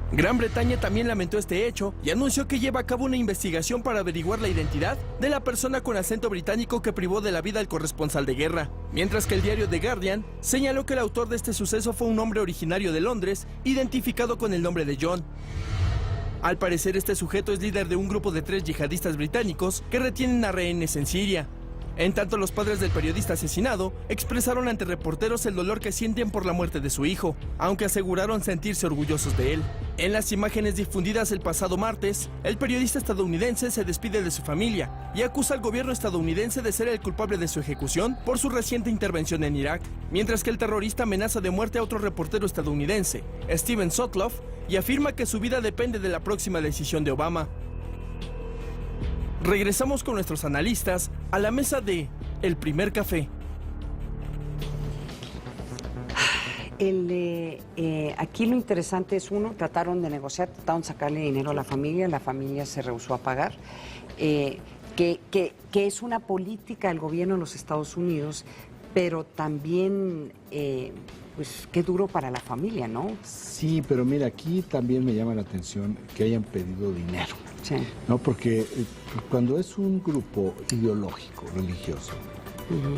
Gran Bretaña también lamentó este hecho y anunció que lleva a cabo una investigación para averiguar la identidad de la persona con acento británico que privó de la vida al corresponsal de guerra. Mientras que el diario The Guardian señaló que el autor de este suceso fue un hombre originario de Londres, identificado con el nombre de John. Al parecer, este sujeto es líder de un grupo de 3 yihadistas británicos que retienen a rehenes en Siria. En tanto, los padres del periodista asesinado expresaron ante reporteros el dolor que sienten por la muerte de su hijo, aunque aseguraron sentirse orgullosos de él. En las imágenes difundidas el pasado martes, el periodista estadounidense se despide de su familia y acusa al gobierno estadounidense de ser el culpable de su ejecución por su reciente intervención en Irak, mientras que el terrorista amenaza de muerte a otro reportero estadounidense, Steven Sotloff, y afirma que su vida depende de la próxima decisión de Obama. Regresamos con nuestros analistas a la mesa de El Primer Café. Aquí lo interesante es, uno, trataron de negociar, trataron de sacarle dinero a la familia se rehusó a pagar, que es una política del gobierno de los Estados Unidos, pero también, pues, qué duro para la familia, ¿no? Sí, pero mira, aquí también me llama la atención que hayan pedido dinero. Sí. ¿No? Porque cuando es un grupo ideológico, religioso,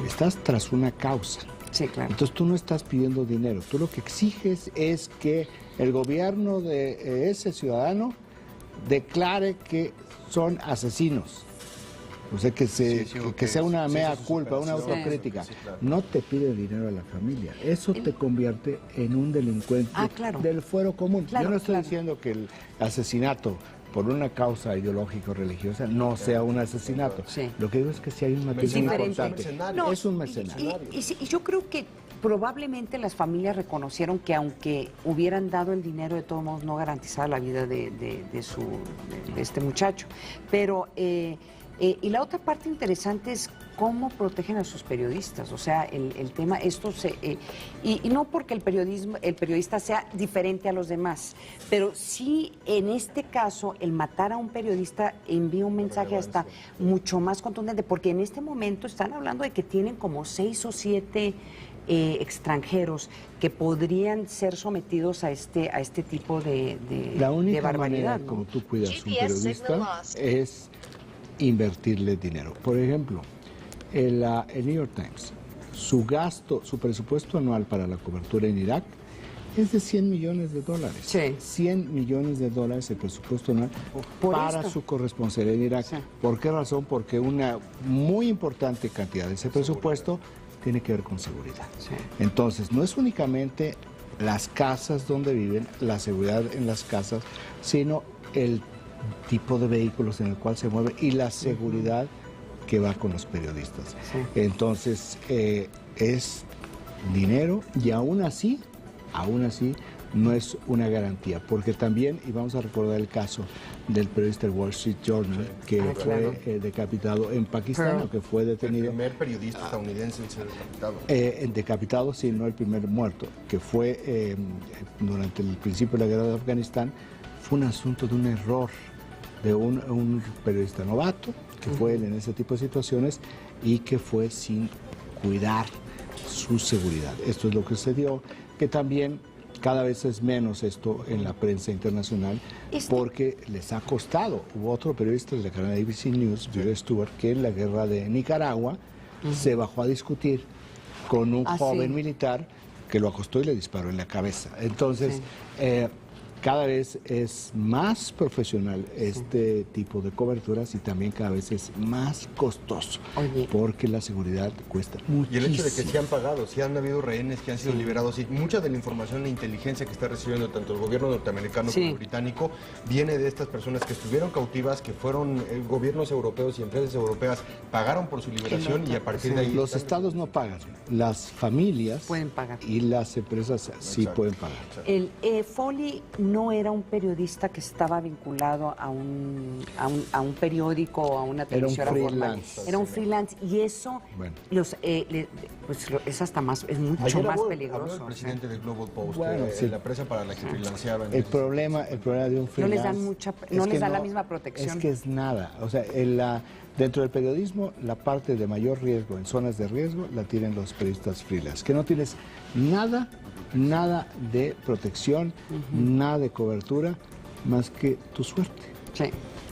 estás tras una causa. Sí, claro. Entonces tú no estás pidiendo dinero, tú lo que exiges es que el gobierno de ese ciudadano declare que son asesinos. O sea, que sea una mea culpa, una autocrítica. Sí, claro. No te pide dinero a la familia. Eso te convierte en un delincuente del fuero común. Claro, yo no estoy diciendo que el asesinato por una causa ideológica o religiosa no sea un asesinato. Sí. Lo que digo es que si hay un matiz importante. No, es un mercenario. Y yo creo que probablemente las familias reconocieron que aunque hubieran dado el dinero, de todos modos no garantizaba la vida de este muchacho. Pero y la otra parte interesante es cómo protegen a sus periodistas. O sea, el tema, y no porque el periodista sea diferente a los demás, pero sí en este caso el matar a un periodista envía un mensaje hasta mucho más contundente, porque en este momento están hablando de que tienen como 6 o 7 extranjeros que podrían ser sometidos a este tipo de barbaridad. La única manera ¿no? como tú cuidas a un periodista es invertirle dinero. Por ejemplo, el New York Times, su presupuesto anual para la cobertura en Irak es de $100 millones. Sí. $100 millones el presupuesto anual para su corresponsal en Irak. Sí. ¿Por qué razón? Porque una muy importante cantidad de ese presupuesto tiene que ver con seguridad. Sí. Entonces, no es únicamente las casas donde viven, la seguridad en las casas, sino el tipo de vehículos en el cual se mueve y la seguridad que va con los periodistas. Sí. Entonces, es dinero y aún así no es una garantía, porque también, y vamos a recordar el caso del periodista del Wall Street Journal, que fue decapitado en Pakistán, o que fue detenido. El primer periodista estadounidense en ser decapitado. Decapitado, sí, no el primer muerto, que fue durante el principio de la guerra de Afganistán. Fue un asunto de un error de un periodista novato, que fue él en ese tipo de situaciones, y que fue sin cuidar su seguridad. Esto es lo que sucedió, que también cada vez es menos esto en la prensa internacional, porque les ha costado. Hubo otro periodista de la cadena ABC News, Bill Stewart, que en la guerra de Nicaragua se bajó a discutir con un joven militar que lo acostó y le disparó en la cabeza. Entonces, cada vez es más profesional este tipo de coberturas y también cada vez es más costoso, porque la seguridad cuesta muchísimo. Y el hecho de que se han pagado, si han habido rehenes que han sido liberados, y mucha de la información e inteligencia que está recibiendo tanto el gobierno norteamericano como el británico viene de estas personas que estuvieron cautivas, que fueron gobiernos europeos y empresas europeas pagaron por su liberación, y a partir de ahí... Los estados no pagan, las familias pueden pagar y las empresas sí pueden pagar. El Foley no era un periodista que estaba vinculado a un periódico o a una televisora formal. Era un freelance, y eso es hasta más, es mucho más peligroso. Habló el presidente de Global Post, la empresa para la que freelanceaba. El problema de un freelance no les dan la misma protección. Es que es nada. O sea, dentro del periodismo, la parte de mayor riesgo, en zonas de riesgo, la tienen los periodistas freelance, que no tienes nada de protección, nada de cobertura, más que tu suerte. Sí.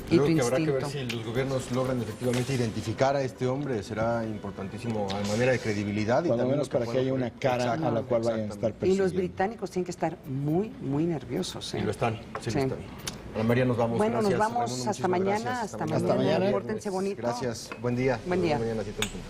Creo que habrá que ver si los gobiernos logran efectivamente identificar a este hombre. Será importantísimo a manera de credibilidad. Por lo menos para que haya una cara a la cual vayan a estar persiguiendo. Y los británicos tienen que estar muy, muy nerviosos. Y lo están, sí lo están. Ana María, nos vamos. Bueno, Gracias, nos vamos Raimundo, hasta muchísimas mañana. gracias. Hasta mañana. Pórtense bonito. Gracias. Buen día. Buen día. Mañana, 7 en punto.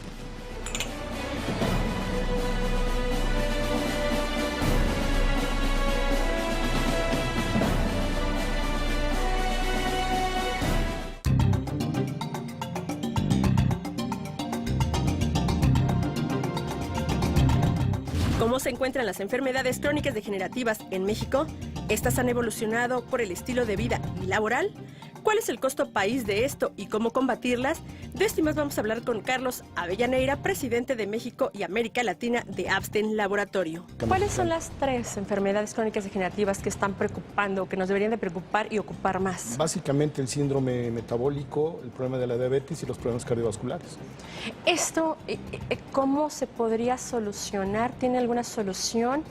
¿Cómo se encuentran las enfermedades crónicas degenerativas en México? ¿Estas han evolucionado por el estilo de vida y laboral? ¿Cuál es el costo país de esto y cómo combatirlas? De esto y más vamos a hablar con Carlos Avellaneira, presidente de México y América Latina de Absten Laboratorio. ¿Cuáles son las 3 enfermedades crónicas degenerativas que están preocupando, que nos deberían de preocupar y ocupar más? Básicamente el síndrome metabólico, el problema de la diabetes y los problemas cardiovasculares. Esto, ¿cómo se podría solucionar? ¿Tiene alguna solución?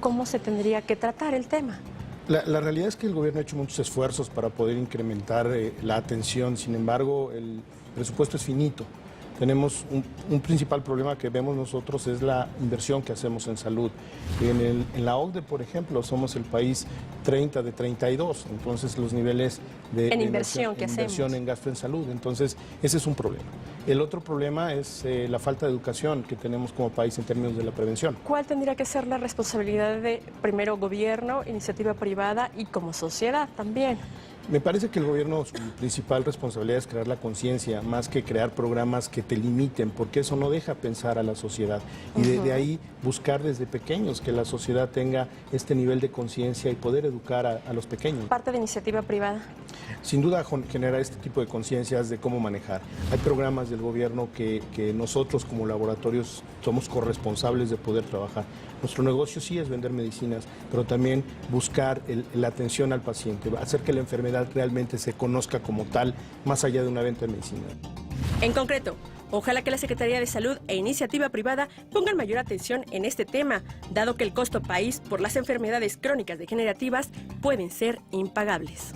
¿Cómo se tendría que tratar el tema? La realidad es que el gobierno ha hecho muchos esfuerzos para poder incrementar la atención, sin embargo el presupuesto es finito. Tenemos un principal problema que vemos nosotros es la inversión que hacemos en salud. En la OCDE, por ejemplo, somos el país 30 de 32, entonces los niveles de inversión en gasto en salud, entonces ese es un problema. El otro problema es la falta de educación que tenemos como país en términos de la prevención. ¿Cuál tendría que ser la responsabilidad de, primero, gobierno, iniciativa privada y como sociedad también? Me parece que el gobierno, su principal responsabilidad es crear la conciencia, más que crear programas que te limiten, porque eso no deja pensar a la sociedad. Y de ahí buscar desde pequeños que la sociedad tenga este nivel de conciencia y poder educar a los pequeños. Parte de iniciativa privada. Sin duda generar este tipo de conciencias de cómo manejar. Hay programas del gobierno que nosotros como laboratorios somos corresponsables de poder trabajar. Nuestro negocio sí es vender medicinas, pero también buscar la atención al paciente, hacer que la enfermedad realmente se conozca como tal, más allá de una venta de medicina. En concreto, ojalá que la Secretaría de Salud e Iniciativa Privada pongan mayor atención en este tema, dado que el costo país por las enfermedades crónicas degenerativas pueden ser impagables.